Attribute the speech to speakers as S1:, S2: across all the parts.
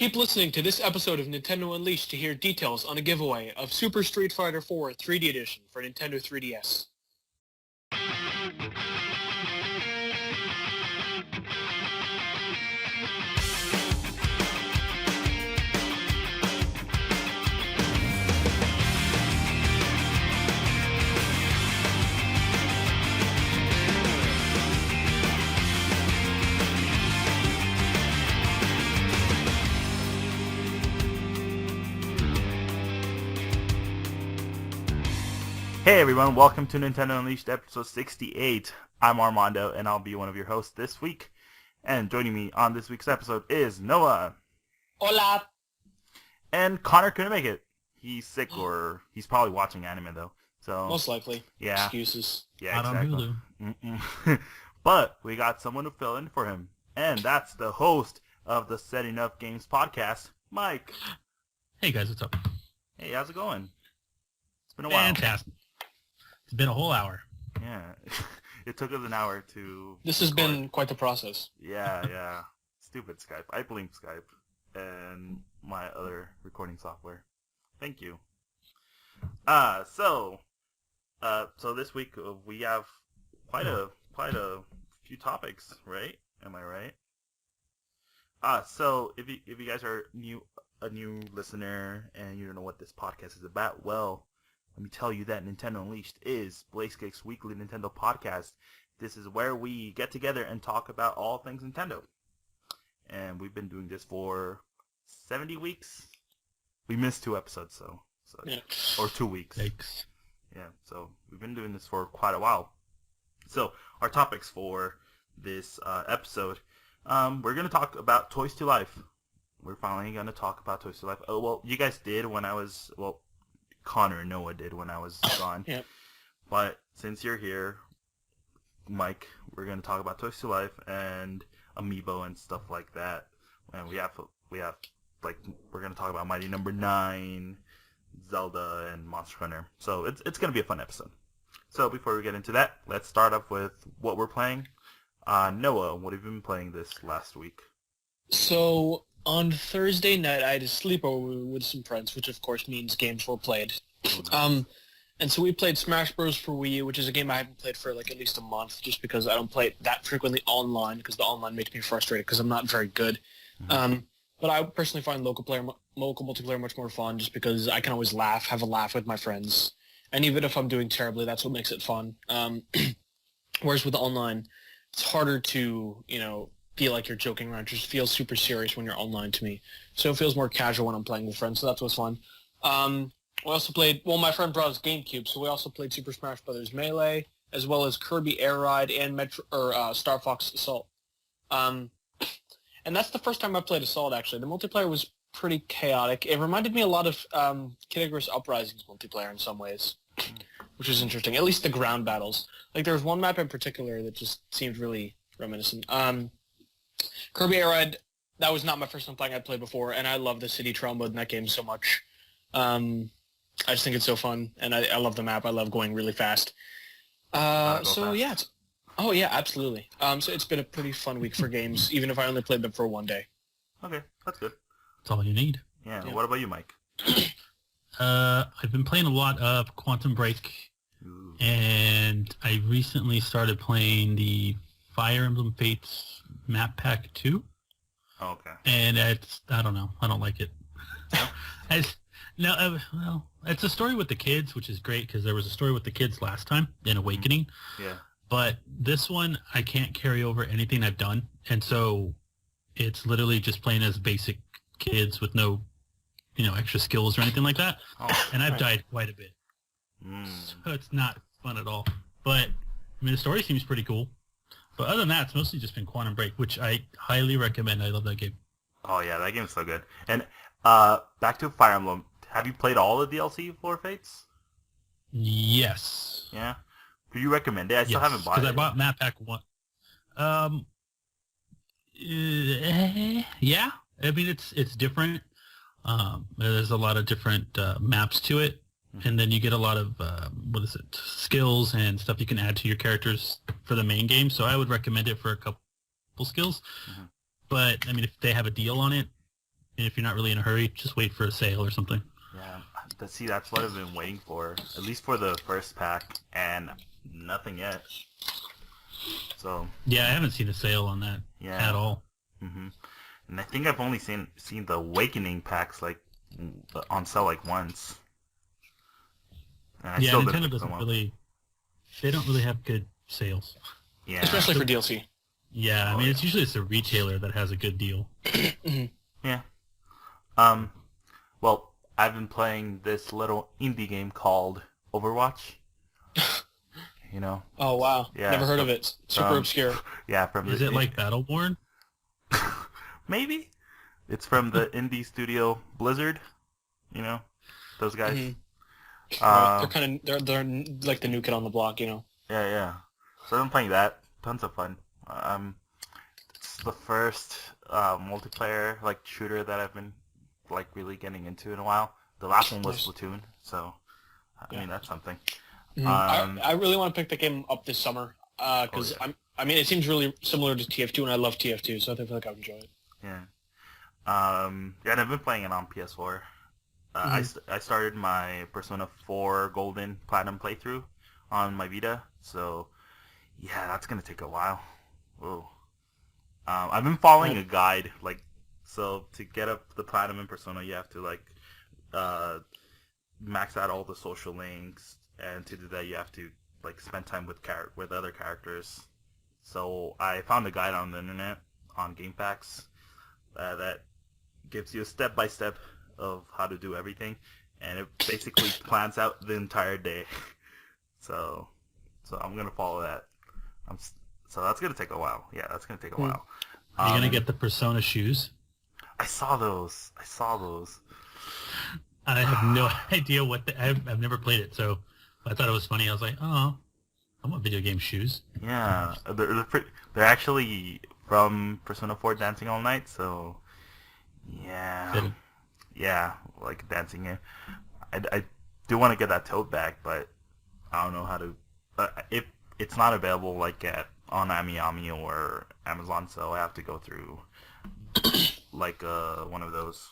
S1: Keep listening to this episode of Nintendo Unleashed to hear details on a giveaway of Super Street Fighter 4 3D Edition for Nintendo 3DS.
S2: Hey everyone, welcome to Nintendo Unleashed episode 68. I'm Armando and I'll be one of your hosts this week. And joining me on this week's episode is Noah.
S1: Hola!
S2: And Connor couldn't make it. He's sick or he's probably watching anime though. So
S1: most likely.
S2: Yeah.
S1: Excuses.
S2: Yeah, exactly. But we got someone to fill in for him. And that's the host of the Setting Up Games podcast, Mike.
S3: Hey guys, what's up?
S2: Hey, how's it going? It's been a while.
S3: Fantastic. It's been a whole hour.
S2: Yeah. It took us an hour to
S1: This has been quite the process.
S2: Yeah. Stupid Skype. I blame Skype and my other recording software. Thank you. So this week we have quite a few topics, right? Am I right? So if you guys are a new listener and you don't know what this podcast is about, well, let me tell you that Nintendo Unleashed is Blazekick's weekly Nintendo podcast. This is where we get together and talk about all things Nintendo. And we've been doing this for 70 weeks. We missed 2 episodes, so yeah. Or 2 weeks.
S3: Thanks.
S2: Yeah, so we've been doing this for quite a while. So our topics for this episode, we're going to talk about Toys to Life. We're finally going to talk about Toys to Life. Oh, well, you guys did when I was, Connor and Noah did when I was gone.
S1: Yep.
S2: But since you're here, Mike, we're going to talk about Toys to Life and Amiibo and stuff like that. And we're going to talk about Mighty Number 9, Zelda, and Monster Hunter. So it's going to be a fun episode. So before we get into that, let's start off with what we're playing. Noah, what have you been playing this last week?
S1: So on Thursday night, I had a sleepover with some friends, which of course means games were played. And so we played Smash Bros. For Wii U, which is a game I haven't played for at least a month, just because I don't play it that frequently online, because the online makes me frustrated, because I'm not very good. Mm-hmm. But I personally find local multiplayer much more fun, just because I can always have a laugh with my friends. And even if I'm doing terribly, that's what makes it fun. Whereas with online, it's harder to, feel like you're joking around. It just feels super serious when you're online to me. So it feels more casual when I'm playing with friends, so that's what's fun. We also played, my friend brought his GameCube, so we also played Super Smash Bros. Melee, as well as Kirby Air Ride and Star Fox Assault. And that's the first time I played Assault, actually. The multiplayer was pretty chaotic. It reminded me a lot of Kid Icarus Uprising's multiplayer in some ways, which was interesting, at least the ground battles. Like, there was one map in particular that just seemed really reminiscent. Kirby Air Ride, that was not my first time playing. I'd played before, and I love the city trial mode in that game so much. I just think it's so fun, and I love the map. I love going really fast. Yeah. Oh, yeah, absolutely. So it's been a pretty fun week for games, even if I only played them for one day.
S2: Okay, that's good.
S3: That's all you need.
S2: Yeah. What about you, Mike?
S3: I've been playing a lot of Quantum Break, and I recently started playing the Fire Emblem Fates Map Pack 2.
S2: Oh, okay.
S3: And I don't know. I don't like it. It's a story with the kids, which is great, because there was a story with the kids last time in Awakening.
S2: Yeah.
S3: But this one, I can't carry over anything I've done. And so it's literally just playing as basic kids with no, extra skills or anything like that.
S2: Oh,
S3: and I've died quite a bit. So it's not fun at all. But, the story seems pretty cool. But other than that, it's mostly just been Quantum Break, which I highly recommend. I love that game.
S2: Oh, yeah, that game's so good. And back to Fire Emblem. Have you played all the DLC for Fates?
S3: Yes.
S2: Yeah? Do you recommend it? I still haven't bought it.
S3: Because I bought Map Pack 1. Yeah. It's different. There's a lot of different maps to it. And then you get a lot of, skills and stuff you can add to your characters for the main game. So I would recommend it for a couple skills. Mm-hmm. But, if they have a deal on it, And if you're not really in a hurry, just wait for a sale or something.
S2: Yeah, see, that's what I've been waiting for, at least for the first pack, and nothing yet. So
S3: Yeah, I haven't seen a sale on that at all.
S2: Mm-hmm. And I think I've only seen the Awakening packs like on sale like once. And I still
S3: Nintendo
S2: didn't pick
S3: doesn't
S2: them up.
S3: really. They don't really have good sales.
S2: Yeah.
S1: Especially for DLC.
S3: Yeah, I mean, it's usually a retailer that has a good deal.
S2: Yeah. Well, I've been playing this little indie game called Overwatch. You know?
S1: Oh, wow.
S2: Yeah.
S1: Never heard of it. Super obscure.
S2: Yeah, from
S3: Is it like Battleborn?
S2: Maybe. It's from the indie studio Blizzard. You know? Those guys.
S1: Right. They're like the new kid on the block, you know?
S2: Yeah. So I'm playing that. Tons of fun. It's the first multiplayer like shooter that I've been like really getting into in a while. The last one was Splatoon, so I mean that's something.
S1: I really want to pick the game up this summer because I mean it seems really similar to TF2 and I love TF2, so I feel like I would enjoy it.
S2: Yeah. And I've been playing it on PS4. I started my Persona 4 Golden Platinum playthrough on my Vita, so yeah, that's gonna take a while. Whoa. I've been following a guide, like, so to get up the Platinum in Persona, you have to like max out all the social links, and to do that, you have to like spend time with other characters. So I found a guide on the internet on GameFAQs that gives you a step-by-step of how to do everything, and it basically plans out the entire day. So I'm gonna follow that. So that's gonna take a while. Yeah, that's gonna take a while.
S3: Are you gonna get the Persona shoes?
S2: I saw those.
S3: I have no idea I've never played it, so I thought it was funny. I was like, oh, I want video game shoes.
S2: Yeah, they're actually from Persona 4 Dancing All Night, so yeah, like dancing in. I do want to get that tote bag, but I don't know how to. If it's not available like on AmiAmi or Amazon, so I have to go through like one of those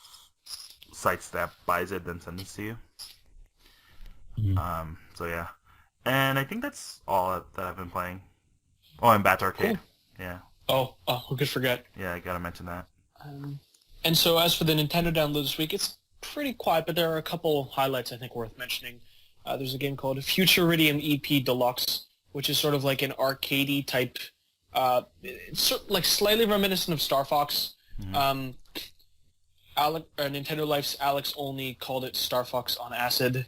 S2: sites that buys it then sends it to you. So yeah, and I think that's all that I've been playing. Oh, and Bats Arcade.
S1: Cool.
S2: Yeah.
S1: Oh, who could forget?
S2: Yeah, I gotta mention that.
S1: And so as for the Nintendo download this week, it's pretty quiet, but there are a couple highlights I think worth mentioning. There's a game called Futuridium EP Deluxe, which is sort of like an arcadey type, it's sort of like slightly reminiscent of Star Fox. Nintendo Life's Alex only called it Star Fox on Acid.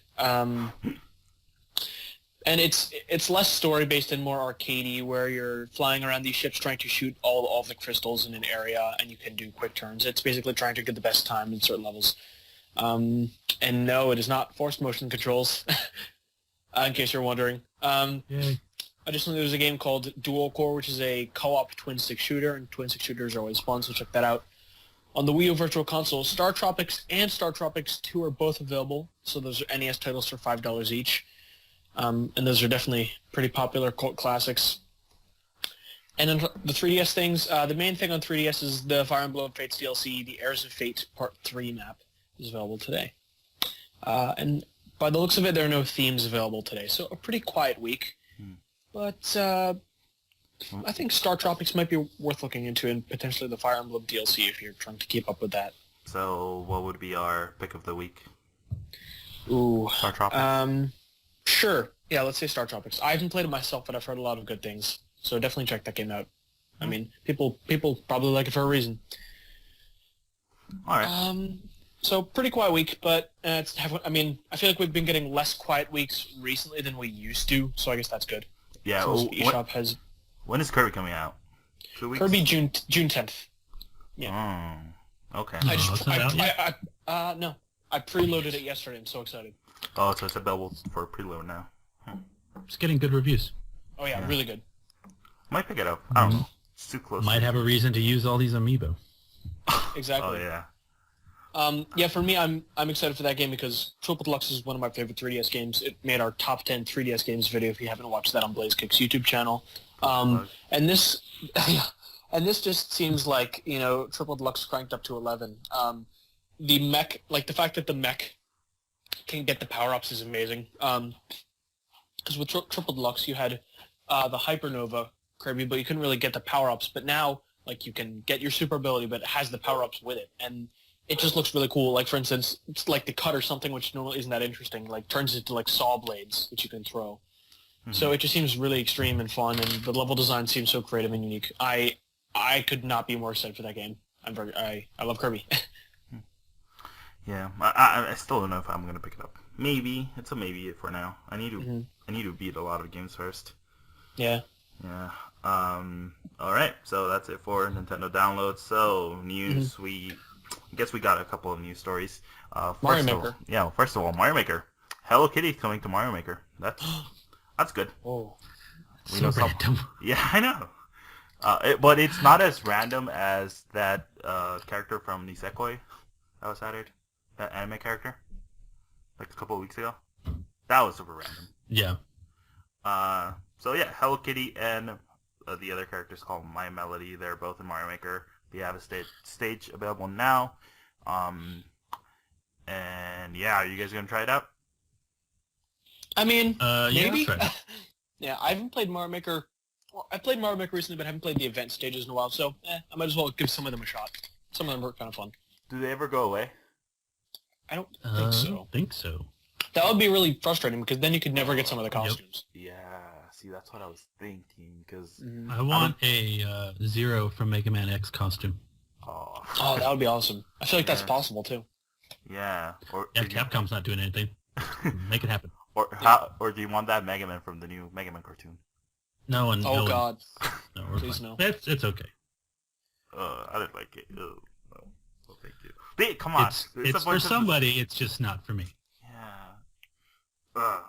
S1: And it's less story-based and more arcadey, where you're flying around these ships trying to shoot all the crystals in an area, and you can do quick turns. It's basically trying to get the best time in certain levels. And no, it is not forced motion controls, in case you're wondering. Additionally, there's a game called Dual Core, which is a co-op twin-stick shooter, and twin-stick shooters are always fun, so check that out. On the Wii U Virtual Console, Star Tropics and Star Tropics 2 are both available, so those are NES titles for $5 each. And those are definitely pretty popular cult classics. And then the 3DS things, the main thing on 3DS is the Fire Emblem Fates DLC, the Heirs of Fate Part 3 map is available today. And by the looks of it, there are no themes available today, so a pretty quiet week. But I think Star Tropics might be worth looking into, and potentially the Fire Emblem DLC if you're trying to keep up with that.
S2: So what would be our pick of the week?
S1: Ooh.
S2: Star Tropics?
S1: Sure. Yeah, let's say Star Tropics. I haven't played it myself, but I've heard a lot of good things. So definitely check that game out. I mean, people probably like it for a reason.
S2: All right.
S1: So pretty quiet week, but I feel like we've been getting less quiet weeks recently than we used to, so I guess that's good.
S2: Yeah.
S1: So eShop has...
S2: When is Kirby coming out? 2 weeks?
S1: Kirby June 10th. Yeah.
S2: Oh, okay.
S1: No. I preloaded it yesterday. I'm so excited.
S2: Oh, so it's available for preload now.
S3: It's getting good reviews.
S1: Oh yeah, really good.
S2: Might pick it up. I don't know. It's too close.
S3: Might have a reason to use all these amiibo.
S1: Exactly.
S2: Oh yeah.
S1: Yeah, for me, I'm excited for that game because Triple Deluxe is one of my favorite 3DS games. It made our top 10 3DS games video. If you haven't watched that on BlazeKick's YouTube channel, and this just seems like Triple Deluxe cranked up to 11. the mech, like the fact that the mech can get the power-ups is amazing. Because with Triple Deluxe, you had the Hypernova Kirby, but you couldn't really get the power-ups. But now, like, you can get your super ability, but it has the power-ups with it. And it just looks really cool. Like, for instance, it's like the cut or something, which normally isn't that interesting, like, turns into, like, saw blades, which you can throw. Mm-hmm. So it just seems really extreme and fun, and the level design seems so creative and unique. I could not be more excited for that game. I love Kirby.
S2: Yeah, I still don't know if I'm gonna pick it up. Maybe it's a maybe for now. I need to beat a lot of games first.
S1: Yeah.
S2: Yeah. All right. So that's it for Nintendo downloads. So news. I guess we got a couple of news stories.
S1: Mario Maker.
S2: First of all, Mario Maker. Hello Kitty coming to Mario Maker. That's good.
S1: Oh.
S3: So random.
S2: Yeah, I know. But it's not as random as that character from Nisekoi that was added. That anime character, like a couple of weeks ago. That was super random.
S3: Yeah.
S2: So yeah, Hello Kitty and the other characters called My Melody. They're both in Mario Maker. They have a stage available now. And yeah, are you guys gonna try it out?
S1: I mean, maybe.
S3: Yeah,
S1: Yeah, I haven't played Mario Maker. Well, I played Mario Maker recently, but I haven't played the event stages in a while. So I might as well give some of them a shot. Some of them were kind of fun.
S2: Do they ever go away?
S1: I don't think so.
S3: I don't think so.
S1: That would be really frustrating because then you could never get some of the costumes.
S2: Yeah, see, that's what I was thinking, because...
S3: I want a Zero from Mega Man X costume.
S1: Oh, that would be awesome. I feel like that's possible, too.
S2: Yeah.
S3: Capcom's not doing anything. Make it happen.
S2: Or do you want that Mega Man from the new Mega Man cartoon?
S3: No one.
S1: Oh, God.
S3: No,
S1: please fine.
S3: No. It's okay.
S2: I didn't like it. No, thank you. Come on.
S3: It's for somebody. It's just not for me.
S2: Yeah.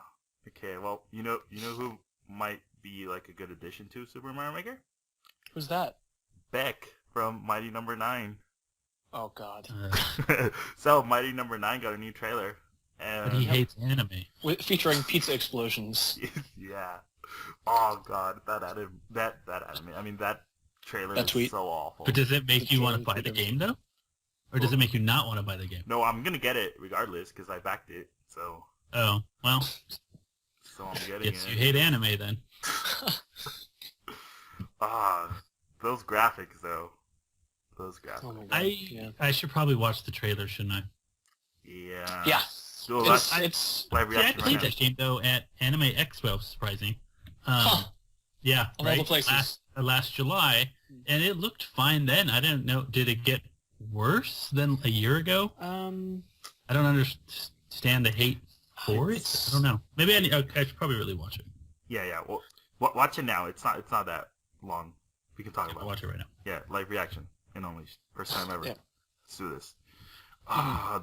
S2: Okay. Well, you know who might be like a good addition to Super Mario Maker?
S1: Who's that?
S2: Beck from Mighty Number 9.
S1: Oh God.
S2: So Mighty Number 9 got a new trailer, and
S3: but he hates anime.
S1: Featuring pizza explosions.
S2: Yeah. Oh God, that anime. I mean, that trailer is so awful.
S3: But does it make you want to buy the game though? Or does it make you not want to buy the game?
S2: No, I'm going to get it regardless because I backed it, so...
S3: Oh, well.
S2: So I'm getting it.
S3: You hate anime then.
S2: Those graphics though. Those graphics.
S1: Oh my God.
S3: I should probably watch the trailer, shouldn't I?
S2: Yeah.
S1: Yeah.
S2: So
S1: it's
S2: live reaction
S3: I played that game though at Anime Expo, surprising. Yeah,
S1: of
S3: right?
S1: all the places.
S3: Last July, and it looked fine then. I didn't know. Did it get worse than a year ago? I don't understand the hate for it. I don't know. Maybe I should probably really watch it.
S2: Yeah. Well, watch it now. It's not that long. We can talk about it.
S3: I'll watch it right now.
S2: Yeah, live reaction in Unleashed. First time ever.
S1: Yeah.
S2: Let's do this.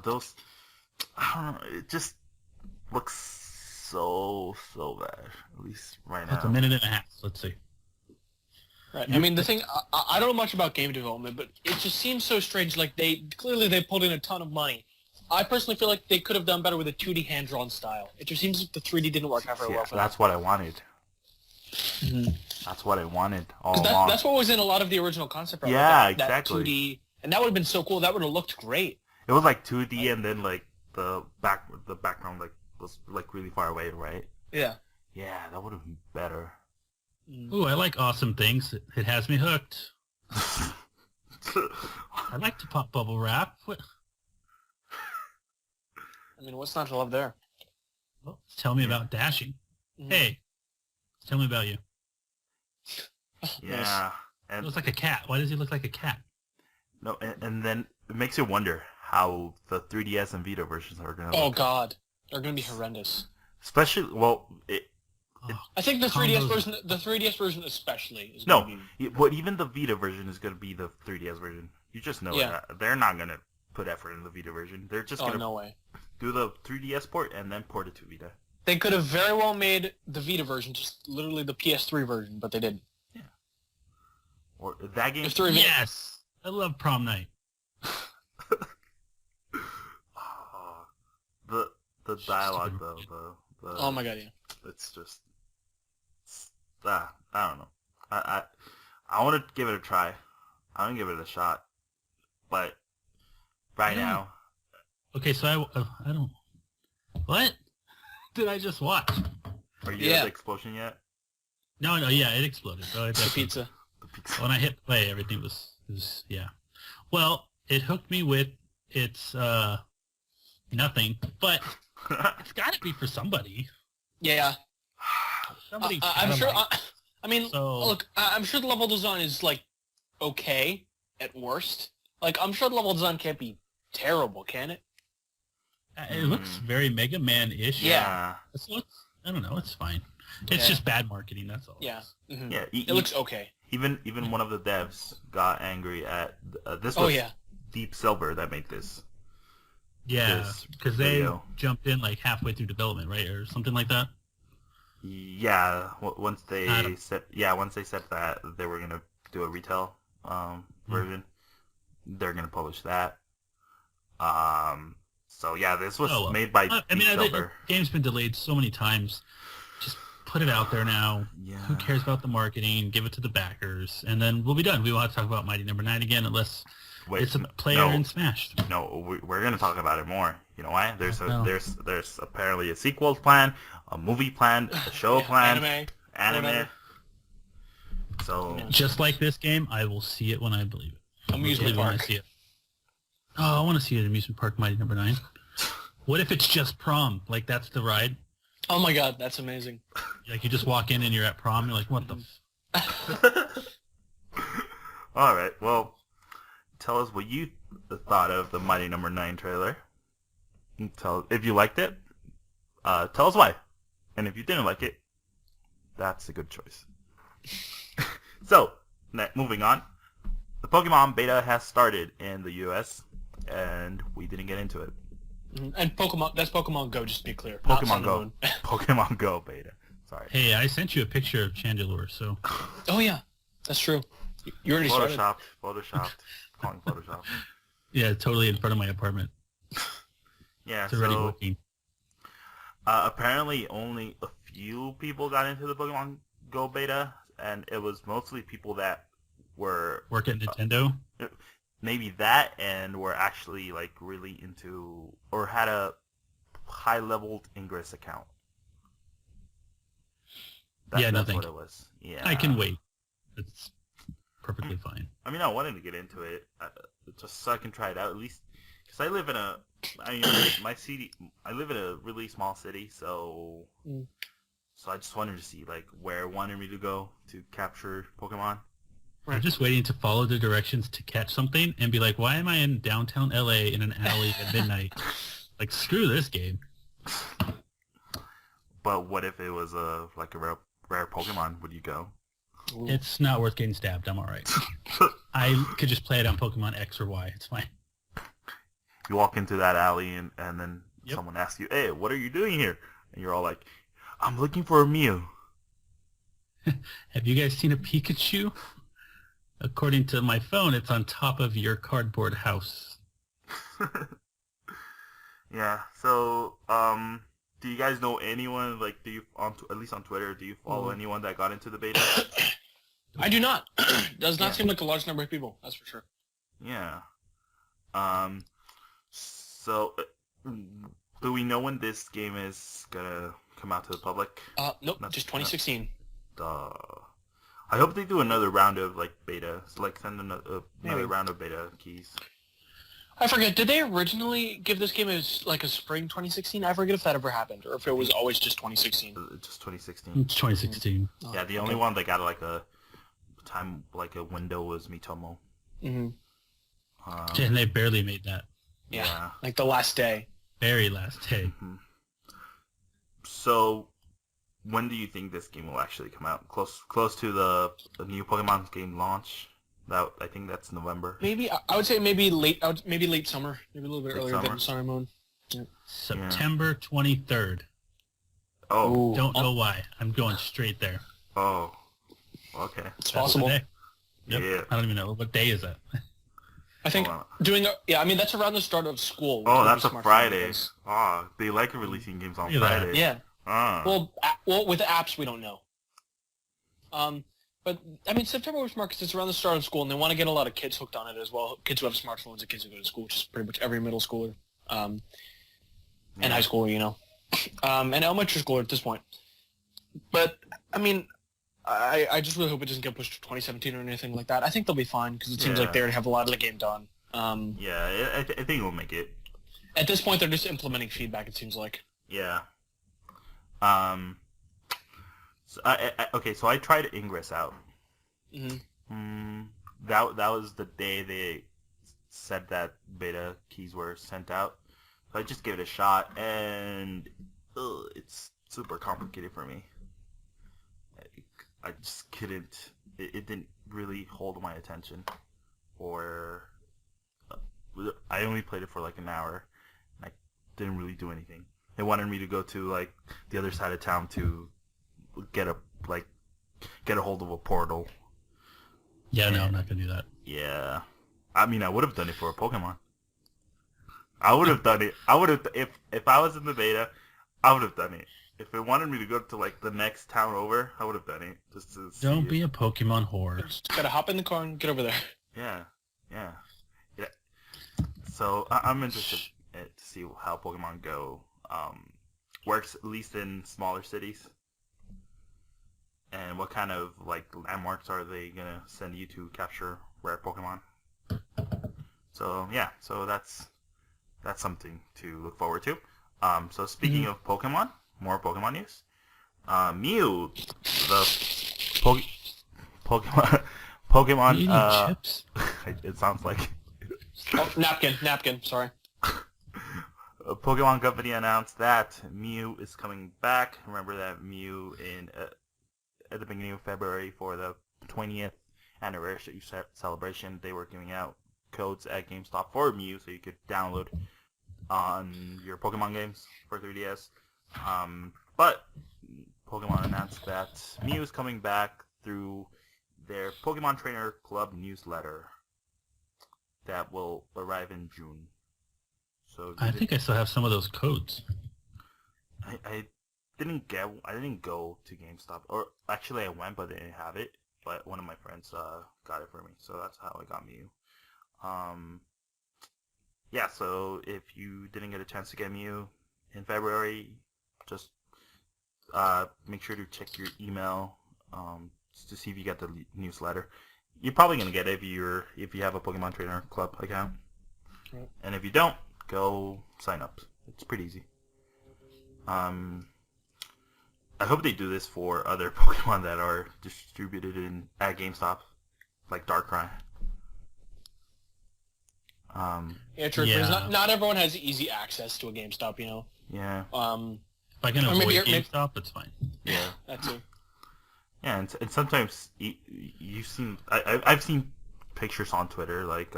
S2: Those... I don't know. It just looks so bad. At least right now.
S3: It's a minute and a half. Let's see.
S1: Right. I mean, the thing, I don't know much about game development, but it just seems so strange. Like, they pulled in a ton of money. I personally feel like they could have done better with a 2D hand-drawn style. It just seems like the 3D didn't work out very well for them.
S2: That's what I wanted.
S1: Mm-hmm.
S2: That's what I wanted all along.
S1: That's what was in a lot of the original concept art.
S2: Yeah,
S1: like that 2D, and that would have been so cool. That would have looked great.
S2: It was like 2D, and then like the background like was like really far away, right?
S1: Yeah.
S2: Yeah, that would have been better.
S3: Ooh, I like awesome things. It has me hooked. I like to pop bubble wrap.
S1: I mean, what's not to love there?
S3: Well, tell me about dashing. Mm-hmm. Hey, tell me about you.
S2: Yeah.
S1: Nice.
S2: And
S3: it looks like a cat. Why does he look like a cat?
S2: No, and then it makes you wonder how the 3DS and Vita versions are going to look.
S1: Oh, God. They're going to be horrendous.
S2: Especially, well...
S1: I think the 3DS version especially is
S2: but even the Vita version is going to be the 3DS version. You just know that. They're not going to put effort in the Vita version. They're just going to do the 3DS port and then port it to Vita.
S1: They could have very well made the Vita version just literally the PS3 version, but they didn't.
S2: Yeah. Or that game...
S3: Yes! I love Prom Night.
S2: The dialogue, though.
S1: Oh my God, yeah.
S2: It's just... I don't know. I want to give it a try. I want to give it a shot. But right now,
S3: Okay, so I don't... What did I just watch?
S2: Are you at the explosion yet?
S3: No, yeah, it exploded. Oh,
S1: The pizza.
S3: When I hit play, everything was yeah. Well, it hooked me with its nothing, but it's got to be for somebody.
S1: Yeah.
S3: Somebody.
S1: I'm sure. I mean,
S3: So,
S1: look, I'm sure the level design is like okay at worst. Like, I'm sure the level design can't be terrible, can it?
S3: it looks very Mega Man-ish.
S2: Yeah.
S3: So I don't know. It's fine. It's just bad marketing. That's all.
S1: Yeah. Mm-hmm.
S2: Yeah.
S1: It looks okay.
S2: Even one of the devs got angry at this.
S1: Oh
S2: was
S1: yeah.
S2: Deep Silver that made this.
S3: Yeah, because they jumped in like halfway through development, right, or something like that.
S2: Yeah, once they said that they were gonna do a retail version, they're gonna publish that. So yeah, this was made by Deep Silver.
S3: The game's been delayed so many times. Just put it out there now.
S2: Yeah.
S3: Who cares about the marketing? Give it to the backers, and then we'll be done. We won't have to talk about Mighty Number 9 again unless it's a player in Smash.
S2: No, we're gonna talk about it more. You know why? There's apparently a sequel plan, a movie plan, a show plan, anime. So
S3: just like this game, I will see it when I believe it.
S1: Amusement park.
S3: When I see it. Oh, I want to see it at Amusement Park Mighty Number 9. What if it's just prom? Like that's the ride.
S1: Oh my god, that's amazing.
S3: Like you just walk in and you're at prom. You're like, what the?
S2: All right. Well, tell us what you thought of the Mighty Number 9 trailer. Tell if you liked it. Tell us why. And if you didn't like it, that's a good choice. So, moving on. The Pokemon beta has started in the US, and we didn't get into it.
S1: And that's Pokemon Go, just to be clear.
S2: Pokemon Go. Pokemon Go beta. Sorry.
S3: Hey, I sent you a picture of Chandelure, so...
S1: Oh, yeah. That's true. You already started.
S2: Photoshopped. Calling Photoshop.
S3: Yeah, totally in front of my apartment.
S2: Yeah,
S3: it's already working.
S2: Apparently only a few people got into the Pokemon Go beta, and it was mostly people that were...
S3: Work at Nintendo?
S2: Maybe that, and were actually like really into, or had a high-leveled Ingress account. That's what it was. Yeah,
S3: I can wait. It's perfectly fine.
S2: I mean, I wanted to get into it just so I can try it out at least, because I live in a really small city, so I just wanted to see like where it wanted me to go to capture Pokemon.
S3: I'm just waiting to follow the directions to catch something and be like, why am I in downtown LA in an alley at midnight? Like, screw this game.
S2: But what if it was a rare Pokemon? Would you go?
S3: It's not worth getting stabbed. I'm all right. I could just play it on Pokemon X or Y. It's fine.
S2: You walk into that alley and then someone asks you, hey, what are you doing here? And you're all like, I'm looking for a Mew.
S3: Have you guys seen a Pikachu? According to my phone, it's on top of your cardboard house.
S2: Yeah. So, do you guys know anyone? Like, at least on Twitter, do you follow anyone that got into the beta?
S1: I do not. Does not seem like a large number of people. That's for sure.
S2: Yeah. So, do we know when this game is gonna come out to the public?
S1: Nope. Just 2016.
S2: I hope they do another round of like beta, like send another round of beta keys.
S1: I forget. Did they originally give this game as like a spring 2016? I forget if that ever happened or if it was always just 2016.
S2: Just 2016.
S3: It's 2016.
S2: Yeah, the only one that got like a time, like a window was Mitomo.
S1: Mm-hmm.
S3: And they barely made that.
S1: Yeah, like the last day.
S3: Very last day.
S2: Mm-hmm. So, when do you think this game will actually come out? Close to the new Pokemon game launch? I think that's November.
S1: Maybe I would say maybe late summer, maybe a little bit earlier than Sun and Moon. Yeah.
S3: September 23rd.
S2: Oh,
S3: don't know why. I'm going straight there.
S2: Oh, okay.
S1: It's possible.
S3: Yep.
S2: Yeah.
S3: I don't even know what day is that.
S1: I think I mean that's around the start of school.
S2: Oh, that's a Friday. They like releasing games on Friday.
S1: Yeah. Well, with the apps we don't know. But I mean September was smart because it's around the start of school and they want to get a lot of kids hooked on it as well. Kids who have smartphones and kids who go to school, which is pretty much every middle schooler. in high school, and elementary school at this point. But I mean, I just really hope it doesn't get pushed to 2017 or anything like that. I think they'll be fine because it seems like they already have a lot of the game done.
S2: I think we'll make it.
S1: At this point, they're just implementing feedback. It seems like.
S2: Yeah. So I tried Ingress out.
S1: Mm-hmm.
S2: That was the day they said that beta keys were sent out. So I just gave it a shot, and it's super complicated for me. I just couldn't. It didn't really hold my attention, or I only played it for like an hour, and I didn't really do anything. They wanted me to go to like the other side of town to get a hold of a portal.
S3: Yeah, no, I'm not gonna do that.
S2: Yeah, I mean, I would have done it for a Pokemon. I would have done it. If I was in the beta, I would have done it. If it wanted me to go to like the next town over, I would have done it just to see
S3: Don't be a Pokemon whore.
S1: Just gotta hop in the car and get over there.
S2: Yeah. So I'm interested to see how Pokemon Go works, at least in smaller cities, and what kind of like landmarks are they gonna send you to capture rare Pokemon. So yeah, so that's something to look forward to. So speaking of Pokemon, more Pokemon news. Mew, the Pokemon.
S3: Chips?
S2: It sounds like.
S1: Oh, napkin. Sorry.
S2: A Pokemon Company announced that Mew is coming back. Remember that Mew at the beginning of February for the 20th anniversary celebration, they were giving out codes at GameStop for Mew, so you could download on your Pokemon games for 3DS. But Pokemon announced that Mew is coming back through their Pokemon Trainer Club newsletter that will arrive in June. So
S3: I think I still have some of those codes.
S2: I didn't go to GameStop, or actually I went but they didn't have it. But one of my friends got it for me, so that's how I got Mew. Yeah, so if you didn't get a chance to get Mew in February, just make sure to check your email to see if you get the newsletter. You're probably gonna get it if you have a Pokemon Trainer Club account,
S1: right.
S2: And if you don't, go sign up. It's pretty easy. I hope they do this for other Pokemon that are distributed at GameStop, like Darkrai.
S1: Yeah, true. Yeah. Not everyone has easy access to a GameStop,
S2: Yeah.
S3: If I can avoid GameStop, it's fine.
S2: Yeah.
S1: That too.
S2: Yeah, and sometimes you've seen I've seen pictures on Twitter like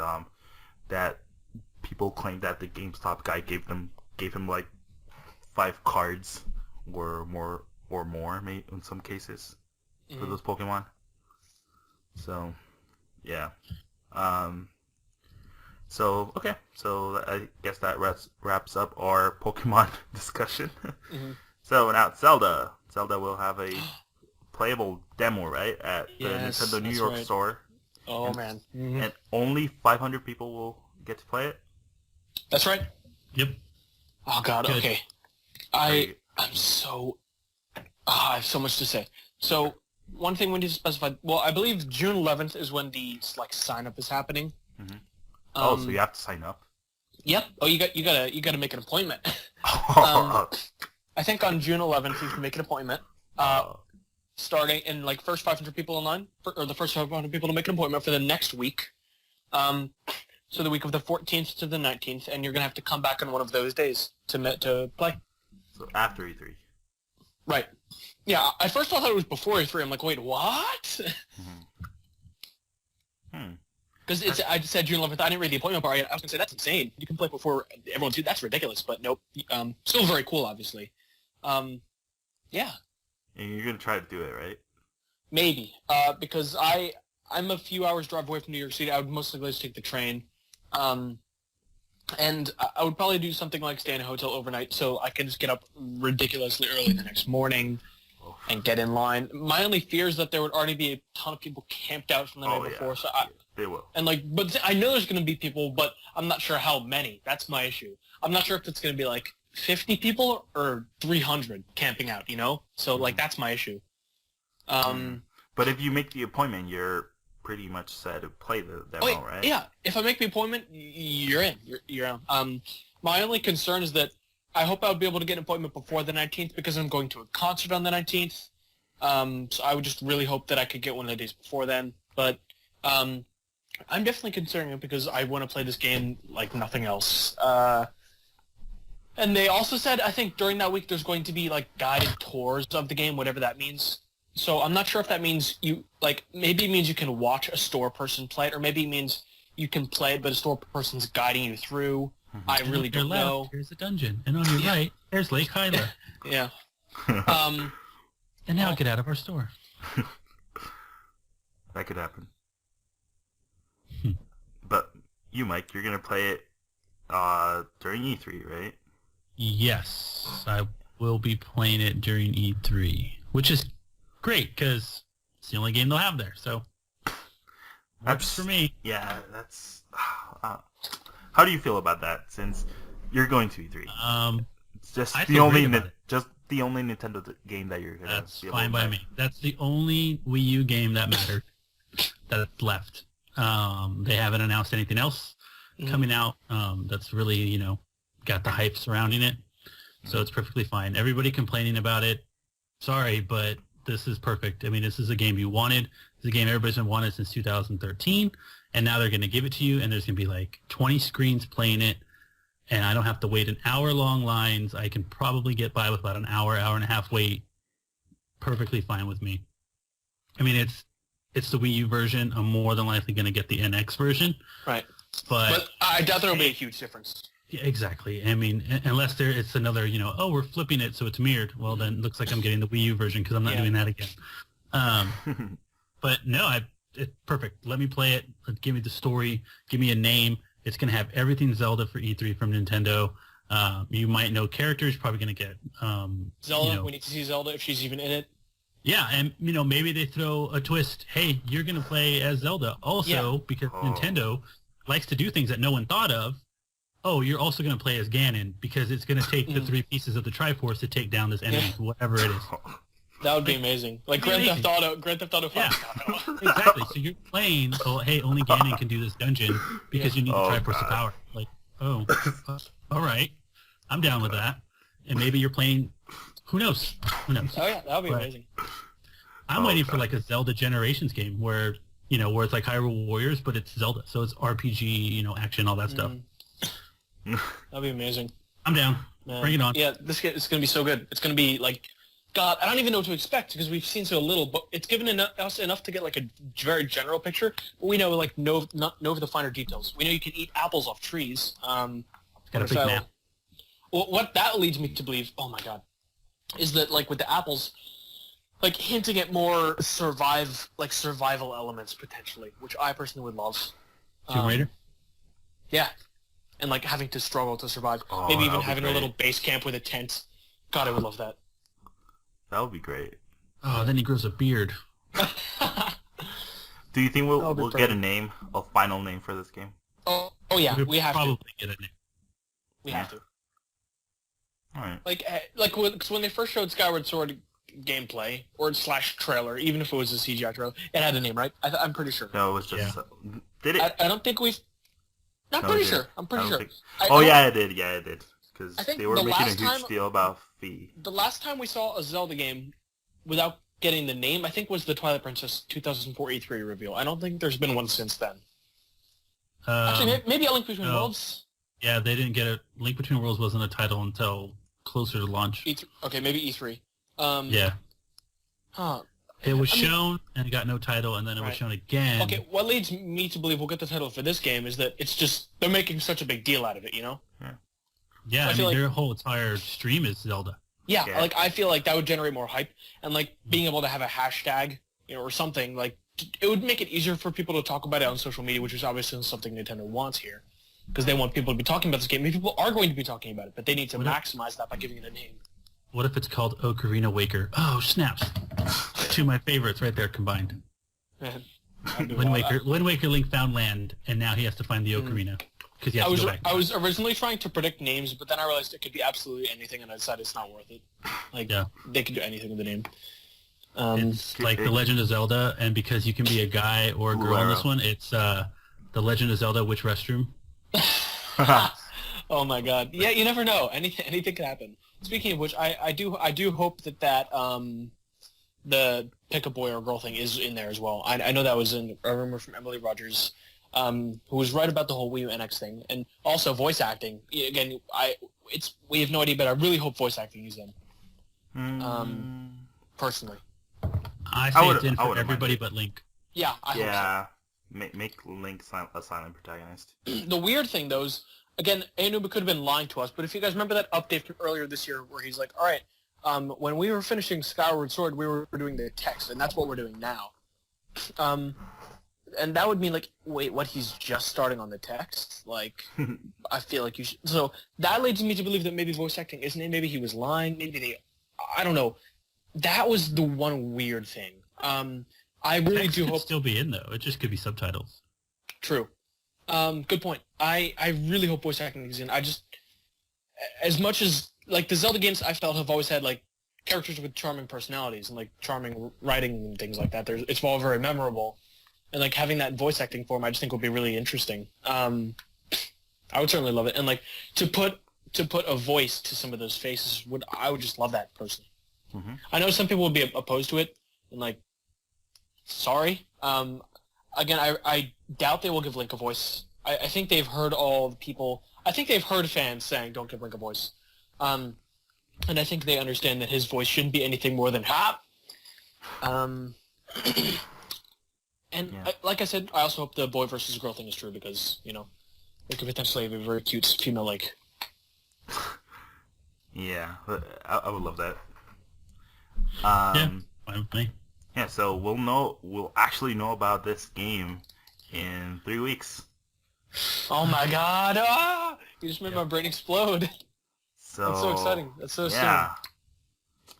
S2: that people claim that the GameStop guy gave him like 5 cards or more in some cases for those Pokemon. So yeah. So okay, so I guess that wraps up our Pokemon discussion. So now Zelda will have a playable demo, right, at the Nintendo New York store.
S1: Oh, man. Mm-hmm.
S2: And only 500 people will get to play it?
S1: That's right.
S3: Yep.
S1: Oh, God,
S3: Good.
S1: okay. I have so much to say. So, one thing we need to specify, well, I believe June 11th is when the, sign-up is happening.
S2: Mm-hmm. So you have to sign up?
S1: Yep. Oh, you gotta make an appointment. I think on June 11th you can make an appointment. Starting in first 500 people online, or the first 500 people to make an appointment for the next week. So the week of the 14th to the 19th, and you're gonna have to come back on one of those days to play.
S2: So after E3.
S1: Right. Yeah. At first I thought it was before E3. I'm like, wait, what? Because I just said June 11th. I didn't read the appointment part. I was gonna say that's insane. You can play before everyone too. That's ridiculous. But nope. Still very cool, obviously. Yeah.
S2: And you're going to try to do it, right?
S1: Maybe. Because I'm a few hours drive away from New York City. I would mostly just take the train. And I would probably do something like stay in a hotel overnight so I can just get up ridiculously early the next morning. and get in line. My only fear is that there would already be a ton of people camped out from the night before. So
S2: they will.
S1: And but I know there's going to be people, but I'm not sure how many. That's my issue. I'm not sure if it's going to be like 50 people or 300 camping out. So that's my issue.
S2: But if you make the appointment, you're pretty much set to play the demo, right?
S1: Yeah. If I make the appointment, you're in. You're in. My only concern is that I hope I'll be able to get an appointment before the 19th because I'm going to a concert on the 19th. So I would just really hope that I could get one of the days before then. But I'm definitely considering it because I want to play this game like nothing else. And they also said, I think during that week there's going to be like guided tours of the game, whatever that means. So I'm not sure if that means maybe it means you can watch a store person play it, or maybe it means you can play it but a store person's guiding you through. I really don't know.
S3: Here's a dungeon, and on your right, there's Lake Hyla.
S1: Yeah.
S3: And now get out of our store.
S2: That could happen. But you, Mike, you're going to play it during E3, right?
S3: Yes, I will be playing it during E3, which is great because it's the only game they'll have there. So that's for me.
S2: Yeah, that's... how do you feel about that? Since you're going to E3, it's just the only Nintendo game that you're gonna.
S3: That's fine by me. That's the only Wii U game that mattered that's left. They haven't announced anything else coming out. That's really got the hype surrounding it, so it's perfectly fine. Everybody complaining about it. Sorry, but this is perfect. I mean, this is a game you wanted. It's a game everybody's been wanting since 2013. And now they're going to give it to you, and there's going to be like 20 screens playing it, and I don't have to wait an hour-long lines. I can probably get by with about an hour and a half wait. Perfectly fine with me. I mean, it's the Wii U version. I'm more than likely going to get the NX version.
S1: Right.
S2: But
S1: I doubt there will be a huge difference.
S3: Yeah, exactly. I mean, unless it's another, we're flipping it so it's mirrored. Well, then it looks like I'm getting the Wii U version because I'm not doing that again. But no, it's perfect. Let me play it. Give me the story. Give me a name. It's going to have everything Zelda for E3 from Nintendo. You might know characters. Probably going to get
S1: Zelda. We need to see Zelda if she's even in it.
S3: Yeah, and maybe they throw a twist. Hey, you're going to play as Zelda also because Nintendo likes to do things that no one thought of. Oh, you're also going to play as Ganon because it's going to take the 3 pieces of the Triforce to take down this enemy, whatever it is.
S1: That would be amazing. Like Grand Theft Auto 5.
S3: Yeah, exactly. So you're playing, hey, only Ganon can do this dungeon because you need the Triforce of power. Like, all right. I'm down with that. And maybe you're playing, who knows?
S1: Oh yeah, that would be amazing.
S3: I'm waiting for like a Zelda Generations game where, where it's like Hyrule Warriors, but it's Zelda. So it's RPG, action, all that stuff.
S1: That'd be amazing.
S3: I'm down. Man. Bring it on.
S1: Yeah, this game is going to be so good. It's going to be like, God, I don't even know what to expect because we've seen so little, but it's given us enough to get like a very general picture. But we know know the finer details. We know you can eat apples off trees.
S3: Got a big map.
S1: Well, what that leads me to believe, oh my God, is that like with the apples, like hinting at more survival elements potentially, which I personally would love.
S3: Tomb Raider?
S1: Yeah. And like having to struggle to survive. Maybe even having a little base camp with a tent. God, I would love that.
S2: That would be great.
S3: Oh, then he grows a beard.
S2: Do you think we'll get a final name for this game?
S1: Oh yeah, we have
S3: probably
S1: to.
S3: Get a name.
S1: We have to.
S2: All right.
S1: Like when they first showed Skyward Sword gameplay or / trailer, even if it was a CGI trailer, it had a name, right? I'm pretty sure.
S2: No, it was just. Did it?
S1: I don't think we've. I'm pretty sure. I'm pretty sure.
S2: Yeah, it did. Yeah, it did. Because they were making a huge deal about fee.
S1: The last time we saw a Zelda game without getting the name, I think, was the Twilight Princess 2004 E3 reveal. I don't think there's been one since then. Actually, maybe A Link Between Worlds?
S3: Yeah, they didn't get it. Link Between Worlds wasn't a title until closer to launch.
S1: Okay, maybe E3.
S3: Yeah.
S1: Huh.
S3: It was shown, and it got no title, and then it was shown again.
S1: Okay, what leads me to believe we'll get the title for this game is that it's just, they're making such a big deal out of it,
S2: Yeah.
S3: Yeah, I mean, their whole entire stream is Zelda.
S1: Yeah, like, I feel like that would generate more hype, and, like, being able to have a hashtag, or something, like, it would make it easier for people to talk about it on social media, which is obviously something Nintendo wants here, because they want people to be talking about this game. I mean, people are going to be talking about it, but they need to maximize that by giving it a name.
S3: What if it's called Ocarina Waker? Oh, snaps. Two of my favorites right there combined. Wind Waker Link found land, and now he has to find the Ocarina. Because he has to go back.
S1: I was originally trying to predict names, but then I realized it could be absolutely anything, and I decided it's not worth it. Like, they could do anything with the name.
S3: It's like The Legend of Zelda, and because you can be a guy or a girl in this one, it's The Legend of Zelda Which Restroom?
S1: Oh my god. Yeah, you never know. Anything could happen. Speaking of which, I do hope that the pick a boy or girl thing is in there as well. I know that was in a rumor from Emily Rogers, who was right about the whole Wii U NX thing, and also voice acting. Again, we have no idea, but I really hope voice acting is in. Personally,
S3: I say it's in for everybody but Link.
S1: Yeah, I hope so.
S2: Make Link a silent protagonist.
S1: The weird thing, though, is, again, Anuba could have been lying to us, but if you guys remember that update from earlier this year where he's like, all right, when we were finishing Skyward Sword, we were doing the text, and that's what we're doing now. And that would mean, like, wait, what, he's just starting on the text? Like, I feel like you should... So that leads me to believe that maybe voice acting isn't it. Maybe he was lying. Maybe they... I don't know. That was the one weird thing. I really do hope...
S3: still be in, though. It just could be subtitles.
S1: True. Good point. I really hope voice acting is in. I just... As much as... Like, the Zelda games, I felt, have always had, like, characters with charming personalities and, like, charming writing and things like that. It's all very memorable. And, like, having that voice acting form, I just think would be really interesting. I would certainly love it. And, like, to put a voice to some of those faces, I would just love that, personally. Mm-hmm. I know some people would be opposed to it, and, like, sorry. Again, I doubt they will give Link a voice. I think they've heard all the people... I think they've heard fans saying, don't give Link a voice. And I think they understand that his voice shouldn't be anything more than "ha." Like I said, I also hope the boy versus girl thing is true because, you know, it could potentially be a very cute female Link.
S2: Yeah, I would love that.
S3: Fine with me.
S2: Yeah, so we'll actually know about this game in 3 weeks.
S1: Oh my god! Ah! You just made my brain explode.
S2: So,
S1: that's so exciting. That's so soon.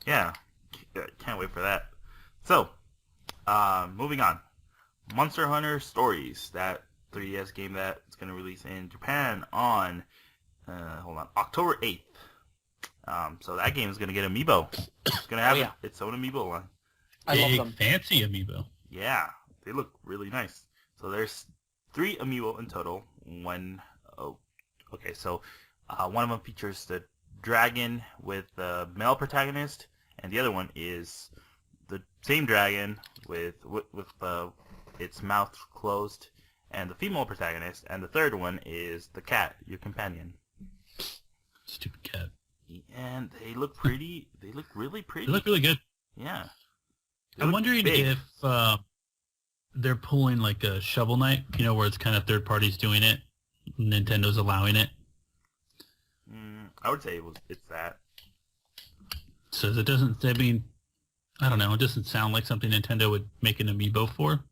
S2: Yeah. Can't wait for that. So, moving on. Monster Hunter Stories, that 3DS game that's going to release in Japan on, October 8th. So that game is going to get Amiibo. It's going to have its own Amiibo line.
S1: I love them.
S3: Fancy Amiibo.
S2: Yeah, they look really nice. So there's 3 Amiibo in total. One of them features the dragon with the male protagonist, and the other one is the same dragon with its mouth closed and the female protagonist, and the third one is the cat, your companion.
S3: Stupid cat.
S2: And they look pretty. They look really pretty.
S3: They look really good.
S2: Yeah.
S3: I'm wondering if they're pulling like a Shovel Knight, you know, where it's kind of third parties doing it, Nintendo's allowing it.
S2: I would say it's that.
S3: So it doesn't, I mean, I don't know, it doesn't sound like something Nintendo would make an Amiibo for.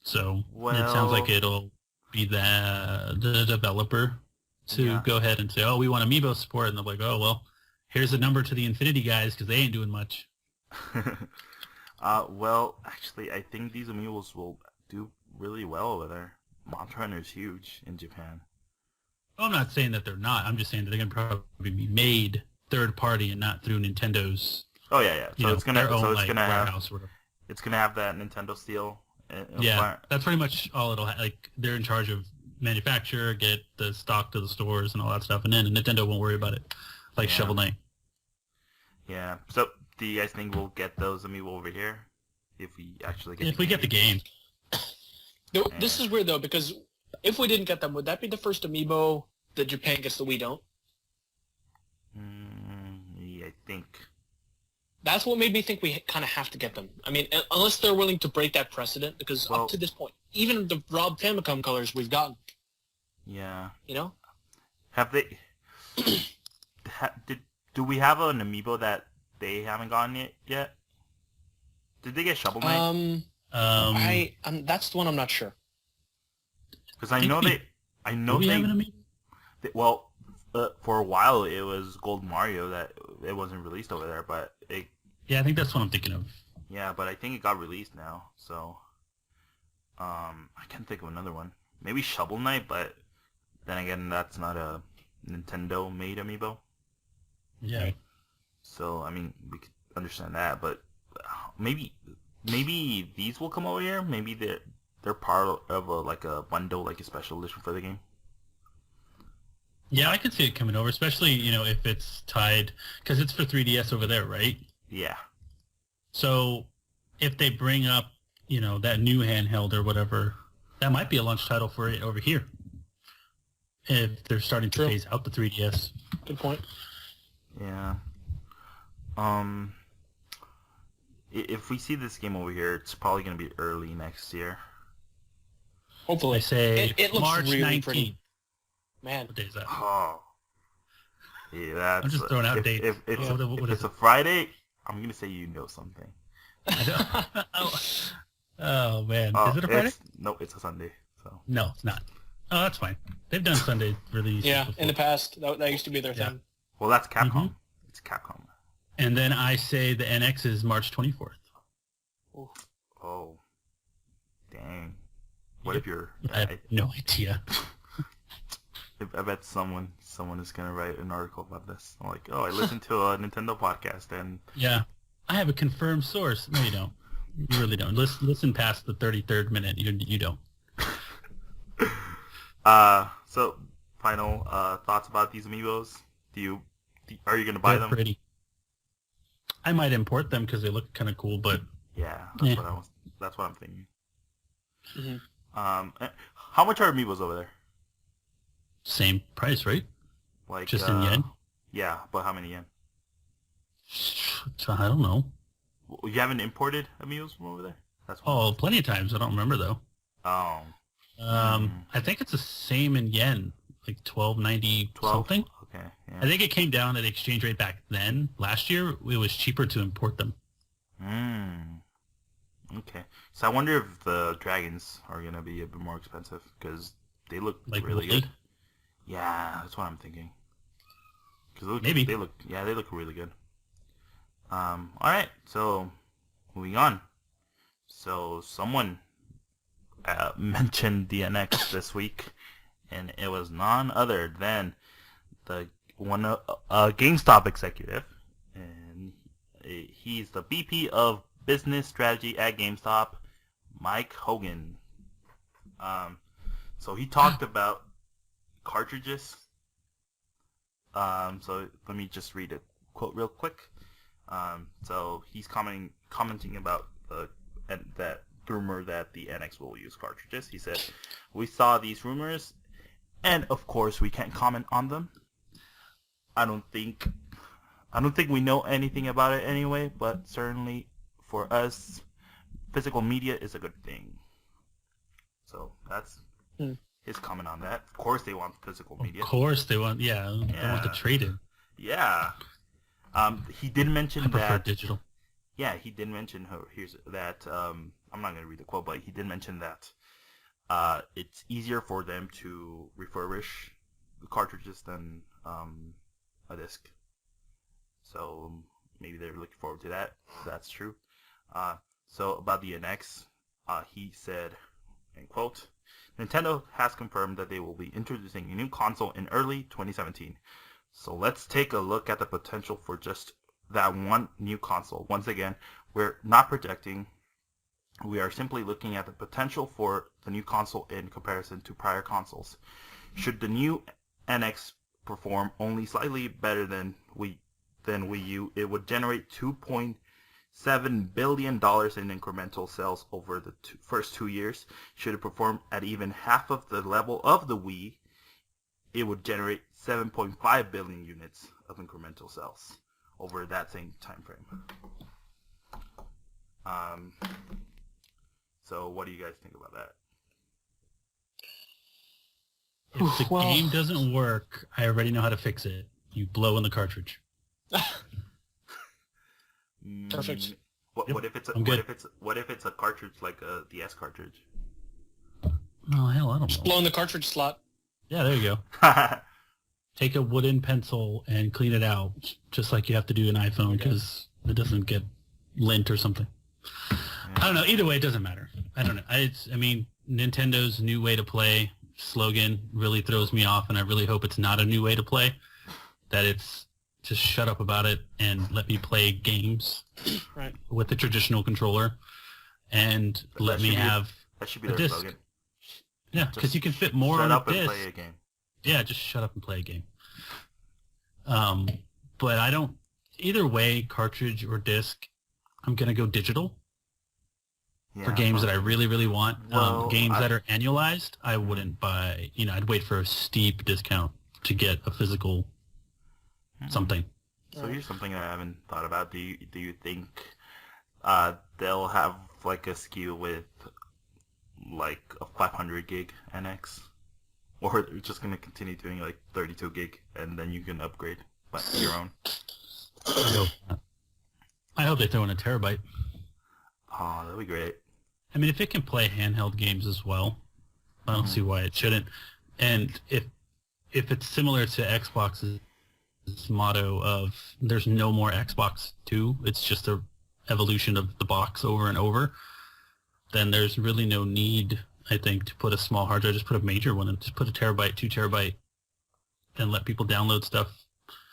S3: So it sounds like it'll be the developer to go ahead and say, oh, we want Amiibo support, and they're like, oh, well, here's a number to the Infinity guys because they ain't doing much.
S2: Well, actually, I think these Amiibos will do really well over there. Monster Hunter is huge in Japan.
S3: Well, I'm not saying that they're not. I'm just saying that they're going to probably be made third party and not through Nintendo's.
S2: Oh yeah. So it's gonna
S3: warehouse.
S2: It's gonna have that Nintendo seal.
S3: That's pretty much all it'll have. Like they're in charge of manufacture, get the stock to the stores and all that stuff, and then Nintendo won't worry about it, like Shovel Knight.
S2: Yeah. So do you guys think we'll get those Amiibo over here if we actually get?
S3: If we get the game.
S1: This is weird though because if we didn't get them, would that be the first Amiibo that Japan gets that we don't?
S2: Yeah, I think.
S1: That's what made me think we kind of have to get them. I mean, unless they're willing to break that precedent, because up to this point, even the Rob Famicom colors we've gotten.
S2: Yeah.
S1: You know? Have
S2: they... do we have an Amiibo that they haven't gotten yet? Did they get Shovel Knight?
S1: That's the one I'm not sure.
S2: Because I know they...
S3: have an Amiibo?
S2: for a while it was Gold Mario that it wasn't released over there, but
S3: Yeah, I think that's what I'm thinking of.
S2: yeah, but I think it got released now. So I can't think of another one. Maybe Shovel Knight, but then again, that's not a Nintendo made amiibo.
S3: Yeah.
S2: So I mean, we could understand that, but maybe these will come over here. Maybe they're part of a bundle, like a special edition for the game.
S3: Yeah, I could see it coming over, especially, if it's tied, because it's for 3DS over there, right?
S2: Yeah.
S3: So if they bring up, that new handheld or whatever, that might be a launch title for it over here. If they're starting to phase out the 3DS.
S1: Good point.
S2: Yeah. If we see this game over here, it's probably going to be early next year.
S1: Hopefully.
S3: I say
S1: it looks
S3: March
S1: really
S3: 19th.
S1: pretty. Man.
S3: What day is that?
S2: Oh. Yeah, that's...
S3: I'm just throwing out dates.
S2: If
S3: What is
S2: it's a Friday, I'm going to say you know something.
S3: Oh, man. Is it a Friday?
S2: No, it's a Sunday. So.
S3: No, it's not. Oh, that's fine. They've done Sunday releases
S1: Yeah,
S3: before.
S1: in the past, that used to be their
S3: Yeah.
S1: thing.
S2: Well, that's Capcom.
S3: Mhm.
S2: It's Capcom.
S3: And then I say the NX is March 24th.
S1: Ooh.
S2: Oh. Dang. What if you're...
S3: I have no idea.
S2: I bet someone is going to write an article about this. I'm like, I listened to a Nintendo podcast and...
S3: Yeah. I have a confirmed source. No, you don't. You really don't. Listen past the 33rd minute. You don't.
S2: So, final thoughts about these amiibos. Are you going to buy
S3: They're
S2: them?
S3: pretty. I might import them because they look kind of cool, but...
S2: Yeah, that's what I'm thinking.
S1: Mm-hmm.
S2: How much are amiibos over there?
S3: Same price, right?
S2: Like
S3: Just in yen?
S2: Yeah, but how many yen?
S3: I don't know.
S2: You haven't imported amiibos from over there? That's what
S3: Oh, plenty of times. I don't remember, though.
S2: Oh.
S3: I think it's the same in yen, like 12.90 something.
S2: Okay. Yeah.
S3: I think it came down at the exchange rate back then. Last year, it was cheaper to import them.
S2: Okay. So I wonder if the dragons are going to be a bit more expensive because they look really good. Yeah, that's what I'm thinking.
S3: Maybe.
S2: They look really good. All right. So moving on. So someone mentioned the NX this week, and it was none other than the GameStop executive, and he's the VP of Business Strategy at GameStop, Mike Hogan. So he talked about cartridges. So let me just read a quote real quick. So he's commenting about that rumor that the NX will use cartridges. He said, "We saw these rumors, and of course we can't comment on them. I don't think we know anything about it anyway, but certainly for us, physical media is a good thing." So that's his comment on that. Of course they want physical media.
S3: Of course they want, they want to trade it.
S2: Yeah. He did mention
S3: I prefer
S2: that...
S3: digital.
S2: Yeah, he did mention that... I'm not going to read the quote, but he did mention that it's easier for them to refurbish the cartridges than a disc. So maybe they're looking forward to that. That's true. So about the NX, he said, and quote, "Nintendo has confirmed that they will be introducing a new console in early 2017. So let's take a look at the potential for just that one new console. Once again, we're not projecting. We are simply looking at the potential for the new console in comparison to prior consoles. Should the new NX perform only slightly better than Wii U, it would generate $2.7 billion in incremental sales over the first 2 years. Should it perform at even half of the level of the Wii, it would generate 7.5 billion units of incremental sales over that same time frame." So what do you guys think about that?
S3: If the game doesn't work, I already know how to fix it. You blow in the cartridge.
S1: Perfect.
S2: What if it's a cartridge like a DS cartridge?
S3: Oh hell, I don't
S1: Just
S3: know.
S1: blow in the cartridge slot.
S3: Yeah, there you go. take a wooden pencil and clean it out, just like you have to do an iPhone because it doesn't get lint or something. I don't know. Either way, it doesn't matter. I don't know. I mean, Nintendo's new way to play slogan really throws me off, and I really hope it's not a new way to play, that it's just shut up about it and let me play games with the traditional controller, and let me have
S2: that should be
S3: a
S2: their
S3: disc.
S2: slogan.
S3: Yeah, because you can fit more on a disc.
S2: Shut up and play a game.
S3: Yeah, just shut up and play a game. But I don't, either way, cartridge or disc, I'm going to go digital for games that I really, really want. Games that are annualized, I wouldn't buy, I'd wait for a steep discount to get a physical something.
S2: So here's something I haven't thought about. Do you think they'll have like a SKU with like a 500 gig NX? Or they're just going to continue doing like 32 gig and then you can upgrade by your own?
S3: I hope they throw in a terabyte.
S2: Oh, that'd be great.
S3: I mean, if it can play handheld games as well, I don't see why it shouldn't. And if it's similar to Xbox's motto of there's no more Xbox 2, it's just a evolution of the box over and over, then there's really no need, I think, to put a small hard drive. Just put a major one in. Just put a terabyte, 2 terabyte, and let people download stuff.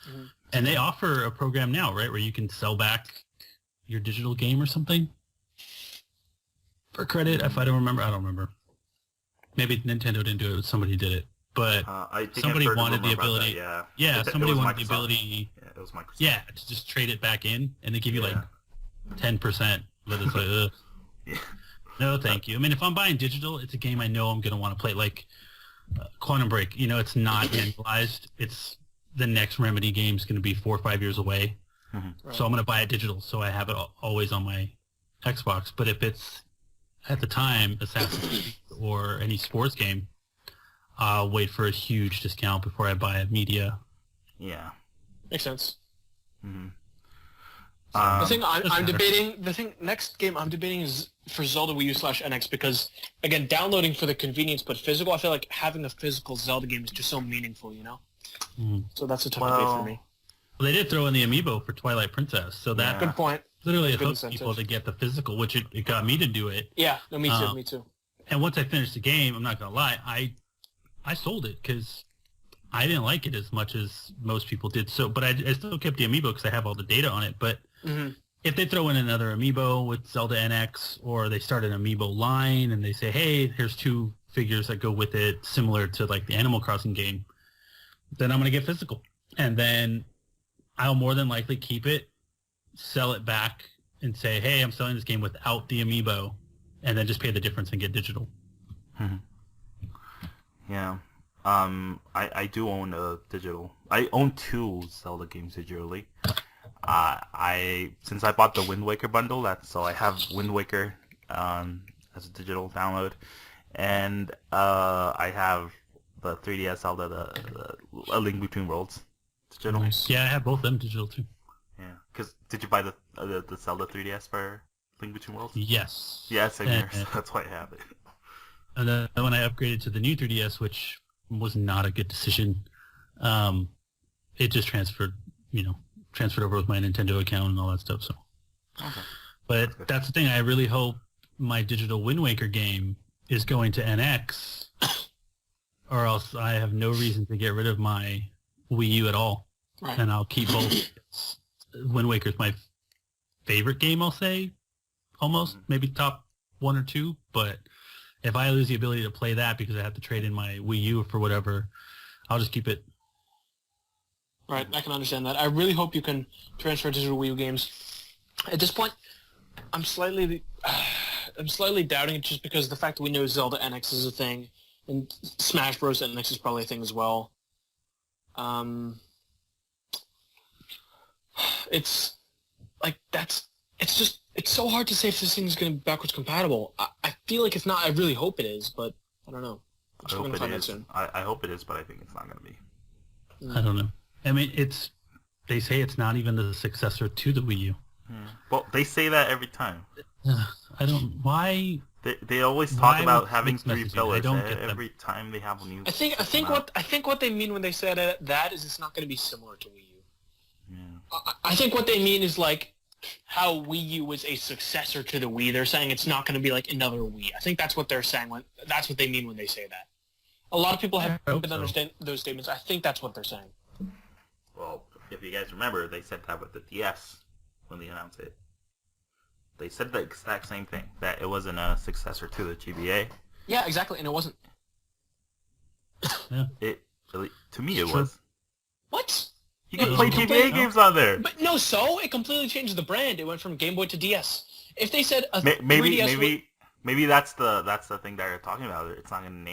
S3: Mm-hmm. And they offer a program now, right, where you can sell back your digital game or something for credit. If I don't remember. Maybe Nintendo didn't do it, but somebody did it. But
S2: I think
S3: somebody wanted the ability. Somebody wanted the ability.
S2: Yeah, it was Microsoft.
S3: Yeah, to just trade it back in, and they give you like 10%. But it's like, ugh.
S2: Yeah.
S3: No, thank you. I mean, if I'm buying digital, it's a game I know I'm going to want to play. Like Quantum Break, it's not annualized. It's the next Remedy game is going to be 4 or 5 years away. Mm-hmm. Right. So I'm going to buy it digital, so I have it always on my Xbox. But if it's, at the time, Assassin's Creed or any sports game, I'll wait for a huge discount before I buy a media.
S2: Yeah.
S1: Makes sense.
S2: Mm-hmm.
S1: Next game I'm debating is for Zelda Wii U/NX because, again, downloading for the convenience, but physical, I feel like having a physical Zelda game is just so meaningful, So that's a tough debate for me.
S3: Well, they did throw in the amiibo for Twilight Princess, so that
S1: good point.
S3: Literally hooked people to get the physical, which it got me to do it.
S1: Yeah, no, me too.
S3: And once I finished the game, I'm not going to lie, I sold it because I didn't like it as much as most people did. So, but I still kept the amiibo because I have all the data on it. But if they throw in another amiibo with Zelda NX, or they start an amiibo line and they say, hey, here's 2 figures that go with it, similar to like the Animal Crossing game, then I'm going to get physical. And then I'll more than likely keep it, sell it back, and say, hey, I'm selling this game without the amiibo, and then just pay the difference and get digital.
S2: Yeah. I do own a digital. I own 2 Zelda games digitally. Since I bought the Wind Waker bundle, so I have Wind Waker as a digital download, and I have the 3DS Zelda, A Link Between Worlds digital.
S3: Nice. Yeah, I have both of them digital too.
S2: Yeah, because did you buy the Zelda 3DS for Link Between Worlds?
S3: Yes.
S2: Yeah, same here. So that's why I have it.
S3: And then when I upgraded to the new 3DS, which was not a good decision, it just transferred over with my Nintendo account and all that stuff. So,
S2: okay.
S3: But that's the thing. I really hope my digital Wind Waker game is going to NX, or else I have no reason to get rid of my Wii U at all. Right. And I'll keep both. Wind Waker's my favorite game, I'll say, almost. Maybe top 1 or 2, but if I lose the ability to play that because I have to trade in my Wii U for whatever, I'll just keep it.
S1: Right, I can understand that. I really hope you can transfer digital Wii U games. At this point, I'm slightly doubting it just because of the fact that we know Zelda NX is a thing, and Smash Bros. NX is probably a thing as well. It's like it's so hard to say if this thing is going to be backwards compatible. I feel like it's not. I really hope it is, but I don't know.
S2: I hope it is. I hope it is, but I think it's not going to be.
S3: I don't know. I mean, they say it's not even the successor to the Wii U.
S2: Well, they say that every time.
S3: Why?
S2: They always talk
S3: Why
S2: about
S3: with
S2: having
S3: mixed
S2: 3
S3: messaging? I
S2: pillars
S3: don't get them.
S2: every time they have a new.
S1: I think what they mean when they say that is it's not going to be similar to Wii U.
S2: Yeah.
S1: I think what they mean is like how Wii U was a successor to the Wii. They're saying it's not going to be like another Wii. I think that's what they're saying. That's what they mean when they say that. A lot of people have been understand those statements. I think that's what they're saying.
S2: Well, if you guys remember, they said that with the DS when they announced it. They said the exact same thing, that it wasn't a successor to the GBA.
S1: Yeah, exactly, and it wasn't.
S3: Yeah.
S2: To me, it was.
S1: What?
S2: You can play GBA games on there.
S1: But no, so it completely changed the brand. It went from Game Boy to DS. If they said
S2: Maybe that's the thing that you're talking about. It's not gonna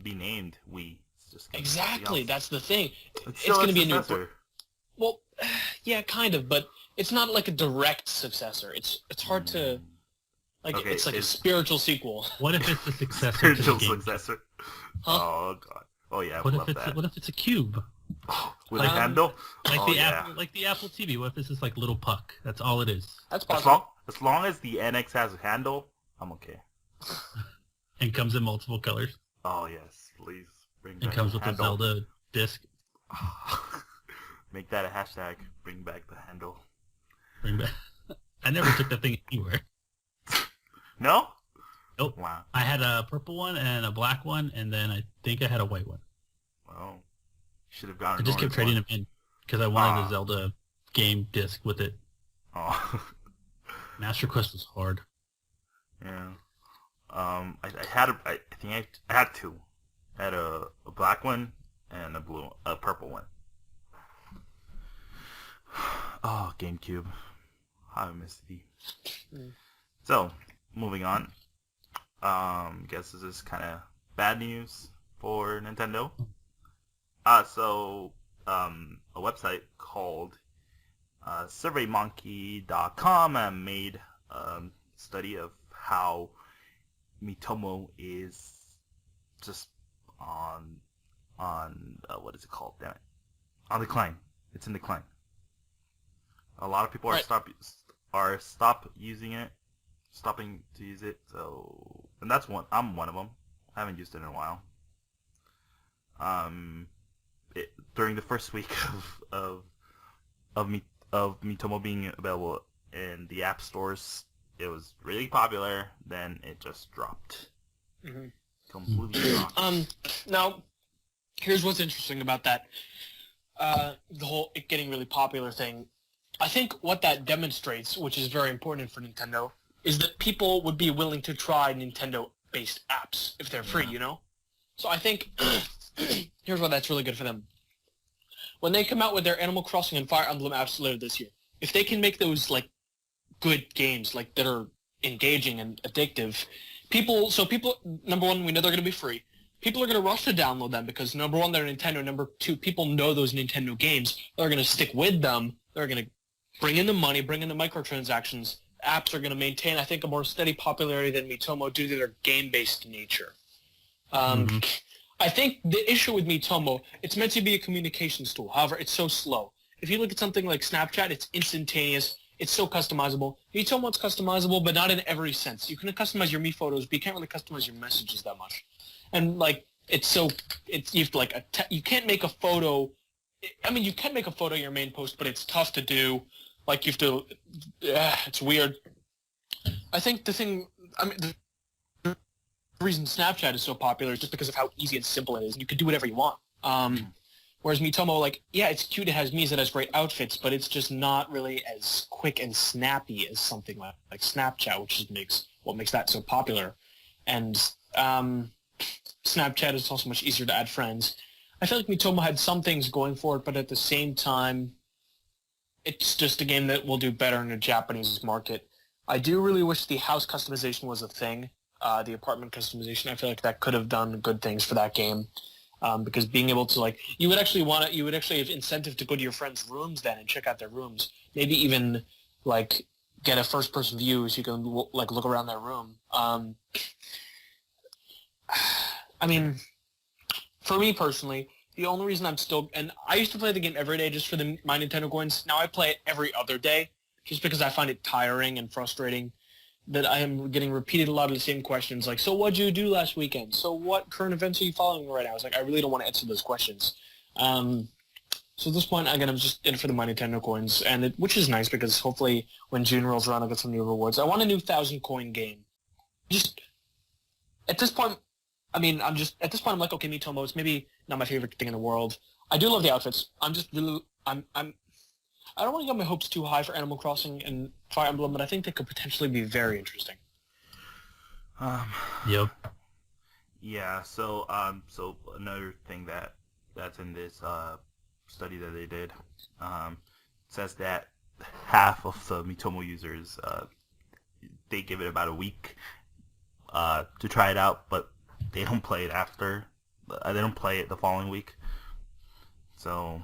S2: be named Wii. It's just
S1: exactly. That's the thing.
S2: It's
S1: going to be a new.
S2: successor.
S1: Well, yeah, kind of, but it's not like a direct successor. It's hard to like.
S2: Okay,
S1: it's like a spiritual sequel.
S3: What if it's a successor?
S2: Spiritual
S3: to the game?
S2: successor.
S1: Huh?
S2: Oh god. Oh yeah.
S3: What
S2: love
S3: if it's
S2: that.
S3: what if it's a cube?
S2: With a handle?
S3: Like
S2: Oh,
S3: the
S2: yeah.
S3: Apple, like the Apple TV. What if this is like little puck? That's all it is.
S1: That's possible.
S2: As long as the NX has a handle, I'm okay.
S3: And comes in multiple colors.
S2: Oh yes, please bring
S3: And
S2: back
S3: comes
S2: the
S3: with a
S2: handle.
S3: Zelda disc.
S2: Make that a hashtag. Bring back the handle.
S3: Bring back. I never took that thing anywhere.
S2: No?
S3: Nope.
S2: Wow.
S3: I had a purple one and a black one, and then I think I had a white one.
S2: Well, should have gotten.
S3: I just kept trading them in because I wanted a Zelda game disc with it.
S2: Oh.
S3: Master Quest was hard.
S2: Yeah. I had two. I had a black one and a purple one. Oh, GameCube. How I missed it. So, moving on. Guess this is kind of bad news for Nintendo. A website called SurveyMonkey.com made a study of how Miitomo is just on what is it called? Damn it. On decline. It's in decline. A lot of people are stopping to use it. So, and that's one. I'm one of them. I haven't used it in a while. During the first week of Miitomo being available in the app stores, it was really popular. Then it just dropped.
S1: Mm-hmm.
S2: Completely dropped.
S1: Now, here's what's interesting about that. The whole it getting really popular thing. I think what that demonstrates, which is very important for Nintendo, is that people would be willing to try Nintendo-based apps if they're free, you know? So I think here's why that's really good for them. When they come out with their Animal Crossing and Fire Emblem apps later this year, if they can make those like good games like that are engaging and addictive, people number one, we know they're going to be free. People are going to rush to download them because number one, they're Nintendo. Number two, people know those Nintendo games. They're going to stick with them. They're going to bring in the money, bring in the microtransactions. Apps are going to maintain, I think, a more steady popularity than Miitomo due to their game-based nature. I think the issue with Miitomo, it's meant to be a communications tool. However, it's so slow. If you look at something like Snapchat, it's instantaneous. It's so customizable. Miitomo, it's customizable, but not in every sense. You can customize your Me photos, but you can't really customize your messages that much. And like, you have to like, you can't make a photo. I mean, you can make a photo of your main post, but it's tough to do. Like, you have to, it's weird. I think the reason Snapchat is so popular is just because of how easy and simple it is. You can do whatever you want. Whereas Miitomo, like, yeah, it's cute, it has Miis, it has great outfits, but it's just not really as quick and snappy as something like Snapchat, which is what makes that so popular. And Snapchat is also much easier to add friends. I feel like Miitomo had some things going for it, but at the same time, it's just a game that will do better in the Japanese market. I do really wish the house customization was a thing, the apartment customization. I feel like that could have done good things for that game, because being able to, like, you would actually have incentive to go to your friends' rooms then and check out their rooms. Maybe even, like, get a first-person view so you can, like, look around their room. I mean, for me personally, the only reason and I used to play the game every day just for my Nintendo coins. Now I play it every other day just because I find it tiring and frustrating. that I am getting repeated a lot of the same questions, like, so what'd you do last weekend? So what current events are you following right now? It's like, I really don't want to answer those questions. So at this point, again, I'm just in for the My Nintendo coins, which is nice because hopefully when June rolls around, I'll get some new rewards. I want a new 1,000-coin game. Just, at this point, I'm like, okay, Miitomo, it's maybe not my favorite thing in the world. I do love the outfits. I don't want to get my hopes too high for Animal Crossing and Fire Emblem, but I think they could potentially be very interesting.
S3: Yep.
S2: Yeah. So another thing that's in this study that they did says that half of the Miitomo users they give it about a week to try it out, but they don't play it after. They don't play it the following week. So.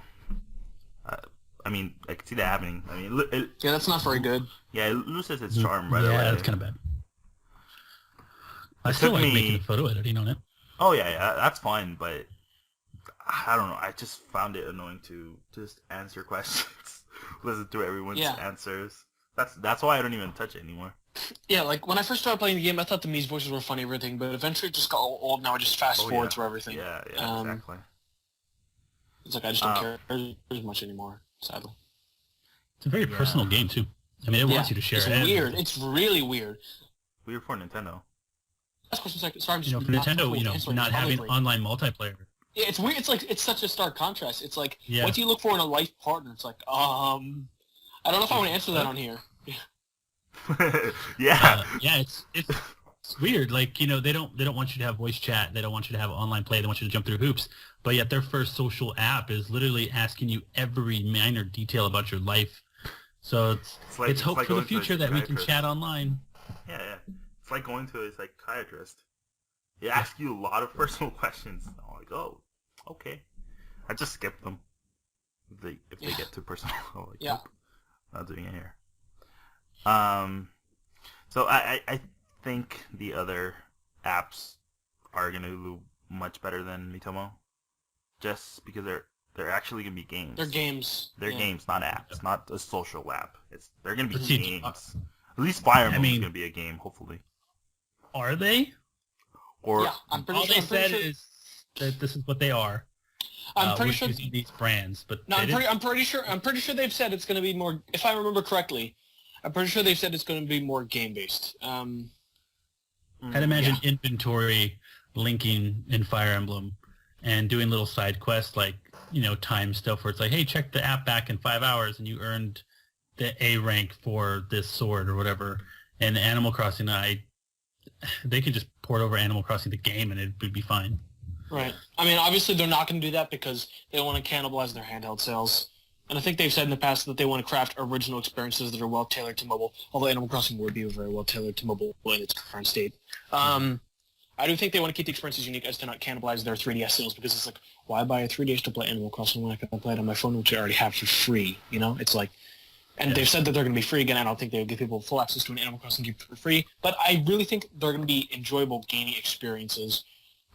S2: I mean, I can see that happening. I mean,
S1: yeah, that's not very good.
S2: Yeah, it loses its charm right away.
S3: Yeah, that's kind of bad. I still like making a photo editing on it.
S2: Oh yeah, that's fine, but I don't know. I just found it annoying to just answer questions, listen to everyone's answers. That's why I don't even touch it anymore.
S1: Yeah, like when I first started playing the game, I thought the Mii's voices were funny and everything, but eventually it just got old. Now I just fast forward through everything.
S2: Yeah, exactly.
S1: It's like I just don't care as much anymore. Sadly.
S3: It's a very personal game, too. I mean, it wants you to share
S1: it. It's weird. It's really weird.
S2: Weird for Nintendo.
S1: Last question, sorry,
S3: for Nintendo, not having online multiplayer.
S1: Yeah, it's weird. It's like, it's such a stark contrast. It's like, what do you look for in a life partner? It's like, I don't know if I want to answer that on here.
S2: Yeah.
S3: It's weird. Like, they don't want you to have voice chat. They don't want you to have online play. They want you to jump through hoops. But yet their first social app is literally asking you every minor detail about your life. So it's hope for the future that we can chat online.
S2: Yeah. It's like going to a psychiatrist. They ask you a lot of personal questions. I'm like, oh, okay. I just skip them if they get too personal. I'm like, nope, not doing it here. So I think the other apps are going to do much better than Miitomo. Just because they're actually going to be games.
S1: They're games.
S2: They're games, not apps. Not a social app. They're going to be games. At least Fire Emblem is going to be a game, hopefully.
S3: Are they?
S2: Or
S1: I'm pretty
S3: all
S1: sure.
S3: They said is that this is what they are.
S1: I'm pretty sure
S3: using these brands, but
S1: no, I'm pretty sure they've said it's going to be more. If I remember correctly, I'm pretty sure they've said it's going to be more game based.
S3: I'd imagine inventory linking in Fire Emblem and doing little side quests like time stuff where it's like, hey, check the app back in 5 hours and you earned the A rank for this sword or whatever. And Animal Crossing, they could just port over Animal Crossing the game and it would be fine.
S1: Right. I mean, obviously they're not going to do that because they don't want to cannibalize their handheld sales. And I think they've said in the past that they want to craft original experiences that are well tailored to mobile, although Animal Crossing would be very well tailored to mobile in its current state. I do think they want to keep the experiences unique as to not cannibalize their 3DS sales because it's like, why buy a 3DS to play Animal Crossing when I can play it on my phone, which I already have for free? It's like, and they've said that they're going to be free again. I don't think they would give people full access to an Animal Crossing game for free, but I really think they're going to be enjoyable gaming experiences.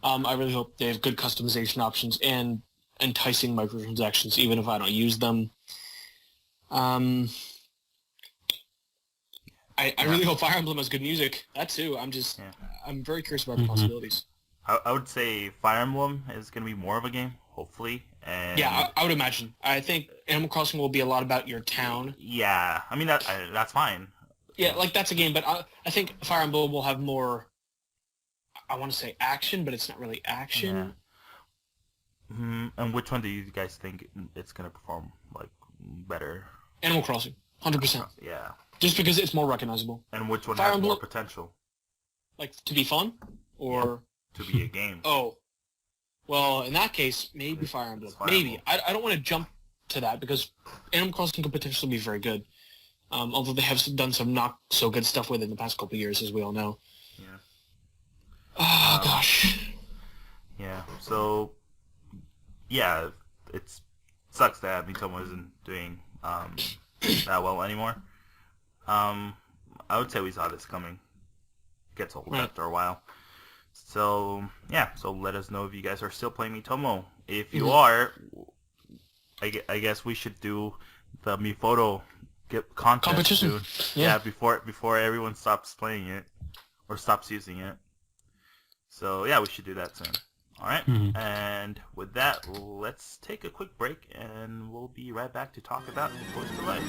S1: I really hope they have good customization options and enticing microtransactions, even if I don't use them. I really hope Fire Emblem has good music. That too. I'm very curious about the possibilities.
S2: I would say Fire Emblem is going to be more of a game, hopefully. And
S1: yeah, I would imagine. I think Animal Crossing will be a lot about your town.
S2: Yeah, I mean that's fine.
S1: Yeah, like that's a game, but I think Fire Emblem will have more. I want to say action, but it's not really action.
S2: Yeah. And which one do you guys think it's going to perform better?
S1: Animal Crossing, 100%.
S2: Yeah.
S1: Just because it's more recognizable.
S2: And which one has more potential?
S1: Like, to be fun? Or...
S2: To be a game.
S1: Oh. Well, in that case, maybe Fire Emblem. Maybe. I don't want to jump to that because Animal Crossing could potentially be very good. Although they have done some not so good stuff with it in the past couple of years, as we all know.
S2: Yeah.
S1: Oh, gosh.
S2: Yeah, so... Yeah, it sucks that Miitomo isn't doing that well anymore. I would say we saw this coming. Gets old after a while. So yeah, so let us know if you guys are still playing Miitomo. If you are, I guess we should do the Mi Photo get contest
S1: Competition.
S2: soon.
S1: Yeah.
S2: Before everyone stops playing it or stops using it. So yeah, we should do that soon. All right.
S3: Mhm.
S2: And with that, let's take a quick break, and we'll be right back to talk about Toys to Life.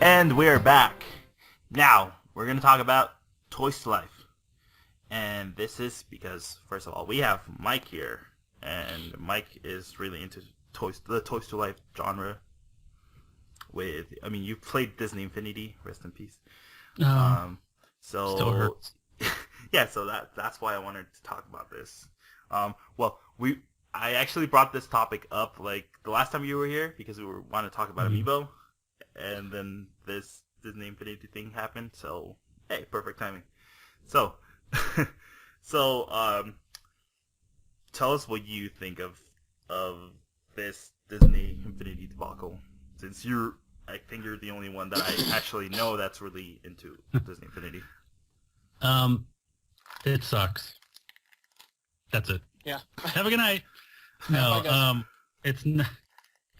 S2: And we're back. Now, we're going to talk about Toys to Life. And this is because, first of all, we have Mike here. And Mike is really into the Toys to Life genre. You've played Disney Infinity, rest in peace.
S3: Still hurts.
S2: Yeah, so that's why I wanted to talk about this. I actually brought this topic up like the last time you were here because we wanted to talk about Amiibo. And then this Disney Infinity thing happened, so hey, perfect timing. So, tell us what you think of this Disney Infinity debacle. Since I think you're the only one that I actually know that's really into Disney Infinity.
S3: It sucks. That's it.
S1: Yeah.
S3: Have a good night. No, it's not.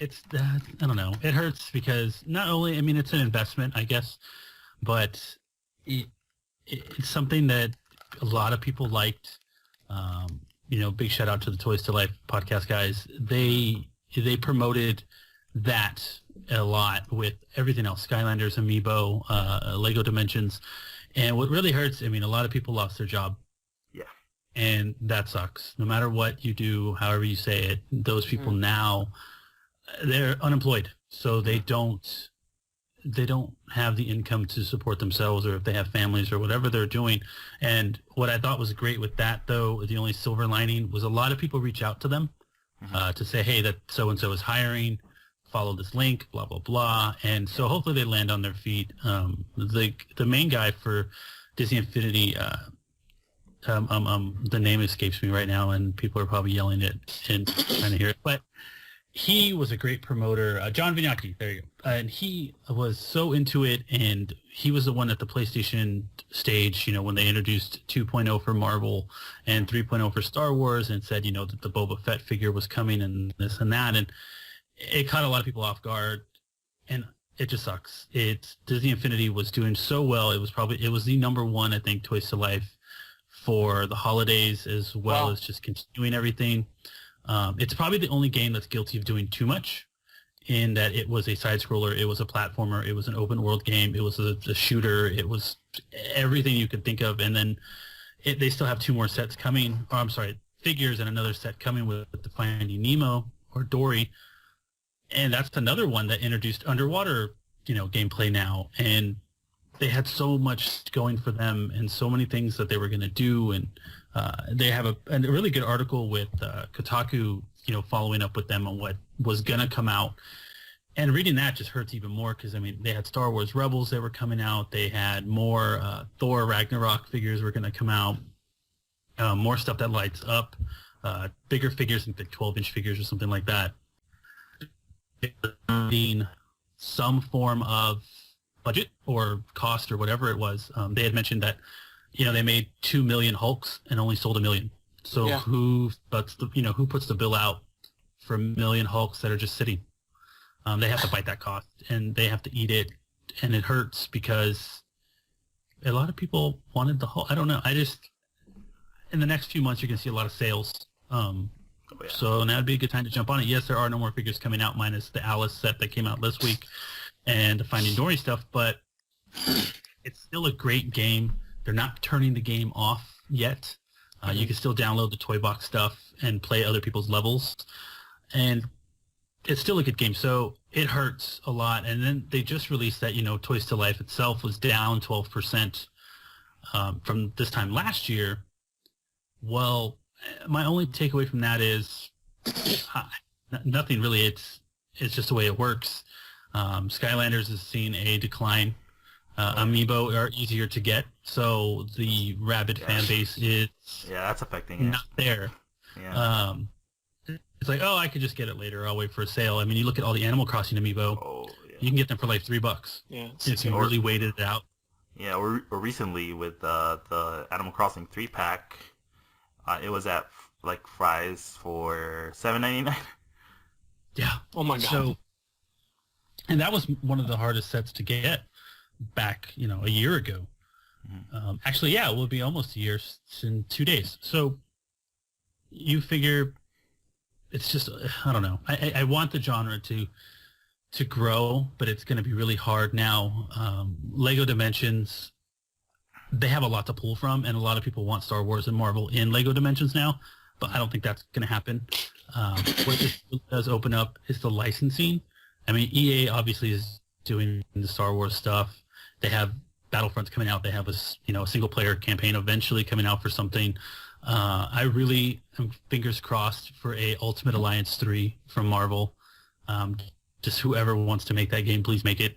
S3: It's I don't know. It hurts because not only it's an investment, I guess, but it's something that a lot of people liked. Big shout out to the Toys to Life podcast guys. They promoted that a lot with everything else: Skylanders, Amiibo, Lego Dimensions, and what really hurts. A lot of people lost their job.
S2: Yeah,
S3: and that sucks. No matter what you do, however you say it, those people now. They're unemployed, so they don't have the income to support themselves, or if they have families or whatever they're doing. And what I thought was great with that, though, the only silver lining was a lot of people reach out to them to say, hey, that so-and-so is hiring, follow this link, blah, blah, blah. And so hopefully they land on their feet. The main guy for Disney Infinity, the name escapes me right now, and people are probably yelling it and trying to hear it. But he was a great promoter. John Vignacchi, there you go. And he was so into it, and he was the one at the PlayStation stage, when they introduced 2.0 for Marvel and 3.0 for Star Wars, and said, that the Boba Fett figure was coming and this and that. And it caught a lot of people off guard, and it just sucks. Disney Infinity was doing so well. It was the number one, I think, Toys to Life for the holidays, as well as just continuing everything. It's probably the only game that's guilty of doing too much, in that it was a side-scroller, it was a platformer, it was an open-world game, it was a shooter, it was everything you could think of. And then they still have two more sets coming, figures, and another set coming with the Finding Nemo or Dory. And that's another one that introduced underwater, gameplay now. And they had so much going for them and so many things that they were going to do. And they have a really good article with Kotaku, following up with them on what was going to come out. And reading that just hurts even more because, they had Star Wars Rebels that were coming out. They had more Thor Ragnarok figures were going to come out. More stuff that lights up. Bigger figures, like 12-inch figures or something like that. Being some form of budget or cost or whatever it was. They had mentioned that they made 2 million Hulks and only sold 1 million. So who puts the bill out for 1 million Hulks that are just sitting? They have to bite that cost, and they have to eat it, and it hurts because a lot of people wanted the Hulk. I don't know. In the next few months, you're going to see a lot of sales. So now would be a good time to jump on it. Yes, there are no more figures coming out, minus the Alice set that came out this week and the Finding Dory stuff, but it's still a great game. They're not turning the game off yet. You can still download the Toy Box stuff and play other people's levels, and it's still a good game. So it hurts a lot. And then they just released that, Toys to Life itself was down 12% from this time last year. Well, my only takeaway from that is nothing really. It's just the way it works. Skylanders has seen a decline. Amiibo are easier to get, so the rabid fan base is
S2: that's affecting
S3: not there.
S2: Yeah.
S3: It's like, oh, I could just get it later. I'll wait for a sale. I mean, you look at all the Animal Crossing Amiibo.
S2: Oh, yeah.
S3: You can get them for like $3.
S1: Yeah.
S3: If you really waited it out.
S2: Yeah, or recently with the Animal Crossing 3-pack, it was at like Fry's for $7.99.
S3: Yeah.
S1: Oh my god.
S3: So, and that was one of the hardest sets to get back, a year ago.
S2: Mm-hmm.
S3: Actually, yeah, it will be almost a year in 2 days. So you figure it's just, I don't know. I want the genre to grow, but it's going to be really hard now. Lego Dimensions, they have a lot to pull from, and a lot of people want Star Wars and Marvel in Lego Dimensions now, but I don't think that's going to happen. What this does open up is the licensing. I mean, EA obviously is doing the Star Wars stuff. They have Battlefronts coming out. They have a single-player campaign eventually coming out for something. I really am fingers crossed for a Ultimate Alliance 3 from Marvel. Just whoever wants to make that game, please make it.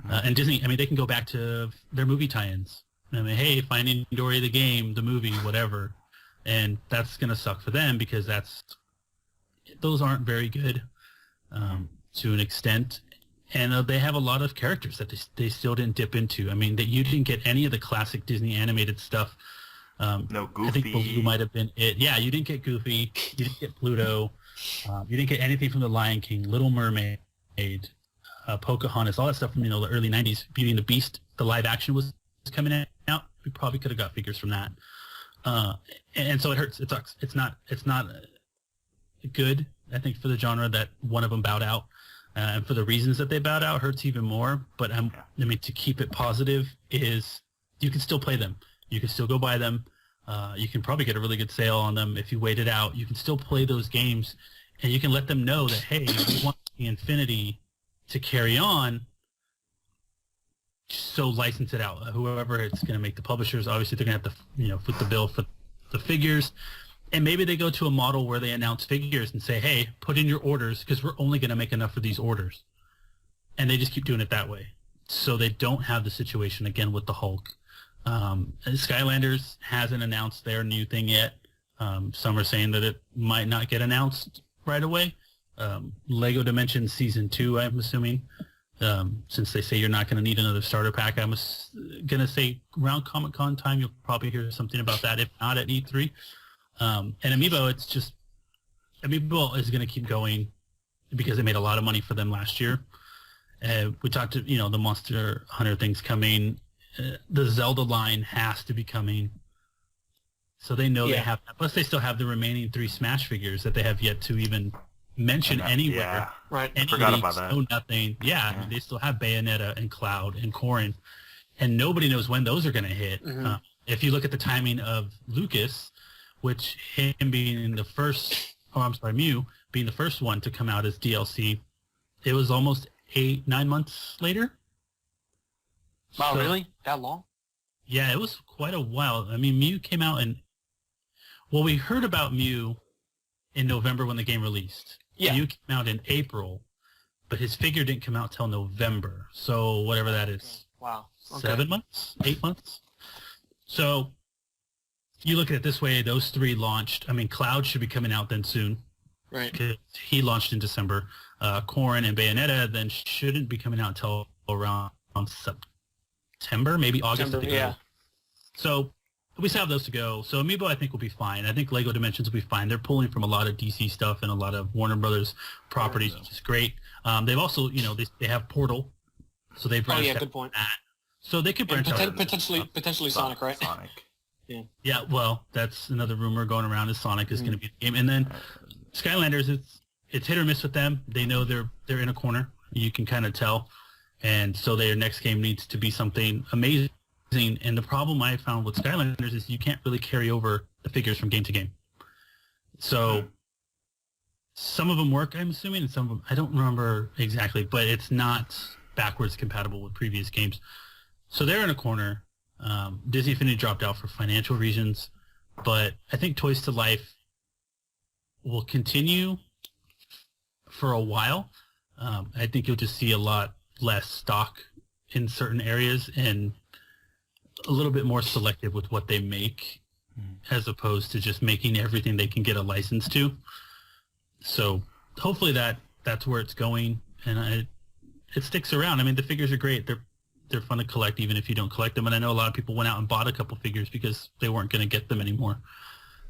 S3: And Disney, I mean, they can go back to their movie tie-ins. I mean, hey, Finding Dory the game, the movie, whatever. And that's going to suck for them because those aren't very good to an extent. And they have a lot of characters that they still didn't dip into. I mean, you didn't get any of the classic Disney animated stuff.
S2: No Goofy.
S3: I think Baloo might have been it. Yeah, you didn't get Goofy. You didn't get Pluto. You didn't get anything from The Lion King, Little Mermaid, Pocahontas, all that stuff from the early 90s. Beauty and the Beast, the live action was coming out. We probably could have got figures from that. And so it hurts. It sucks. It's not good, I think, for the genre that one of them bowed out. And for the reasons that they bowed out hurts even more. But I mean, to keep it positive is you can still play them. You can still go buy them. You can probably get a really good sale on them if you wait it out. You can still play those games, and you can let them know that, hey, you want the Infinity to carry on, so license it out. Whoever it's going to make the publishers, obviously they're going to have to, foot the bill for the figures. And maybe they go to a model where they announce figures and say, hey, put in your orders because we're only going to make enough for these orders. And they just keep doing it that way. So they don't have the situation again with the Hulk. Skylanders hasn't announced their new thing yet. Some are saying that it might not get announced right away. Lego Dimensions Season 2, I'm assuming, since they say you're not going to need another starter pack, I'm going to say around Comic-Con time you'll probably hear something about that, if not at E3. And Amiibo, Amiibo is going to keep going because they made a lot of money for them last year. We talked to, the Monster Hunter thing's coming. The Zelda line has to be coming. So they know they have that. Plus they still have the remaining 3 Smash figures that they have yet to even mention anywhere.
S2: Yeah,
S1: right.
S2: I forgot about that.
S3: No nothing. Yeah, I mean, they still have Bayonetta and Cloud and Corrin. And nobody knows when those are going to hit.
S1: Mm-hmm.
S3: If you look at the timing of Lucas, which him being the first, Mew being the first one to come out as DLC, it was almost 8-9 months later.
S1: Wow,
S3: So,
S1: really? That long?
S3: Yeah, it was quite a while. I mean, Mew came out we heard about Mew in November when the game released.
S1: Yeah.
S3: Mew came out in April, but his figure didn't come out till November. So whatever that is.
S1: Wow. Okay.
S3: 7 months? 8 months? So you look at it this way, those 3 launched. I mean, Cloud should be coming out then soon.
S1: Right.
S3: Because he launched in December. Corrin and Bayonetta then shouldn't be coming out until around September, maybe August.
S1: Yeah.
S3: So we still have those to go. So Amiibo, I think, will be fine. I think Lego Dimensions will be fine. They're pulling from a lot of DC stuff and a lot of Warner Brothers properties, which is great. They've also, they have Portal, so they've branched out
S1: good point.
S3: that. So they could branch out.
S1: Potentially Sonic, right?
S2: Sonic.
S1: Yeah.
S3: Yeah, well, that's another rumor going around is Sonic is going to be the game. And then Skylanders, it's hit or miss with them. They know they're in a corner. You can kind of tell. And so their next game needs to be something amazing. And the problem I found with Skylanders is you can't really carry over the figures from game to game. So some of them work, I'm assuming, and some of them, I don't remember exactly, but it's not backwards compatible with previous games. So they're in a corner. Disney Infinity dropped out for financial reasons, but I think Toys to Life will continue for a while. I think you'll just see a lot less stock in certain areas and a little bit more selective with what they make, as opposed to just making everything they can get a license to. So hopefully that's where it's going, and it sticks around. I mean, the figures are great. They're fun to collect even if you don't collect them. And I know a lot of people went out and bought a couple figures because they weren't going to get them anymore.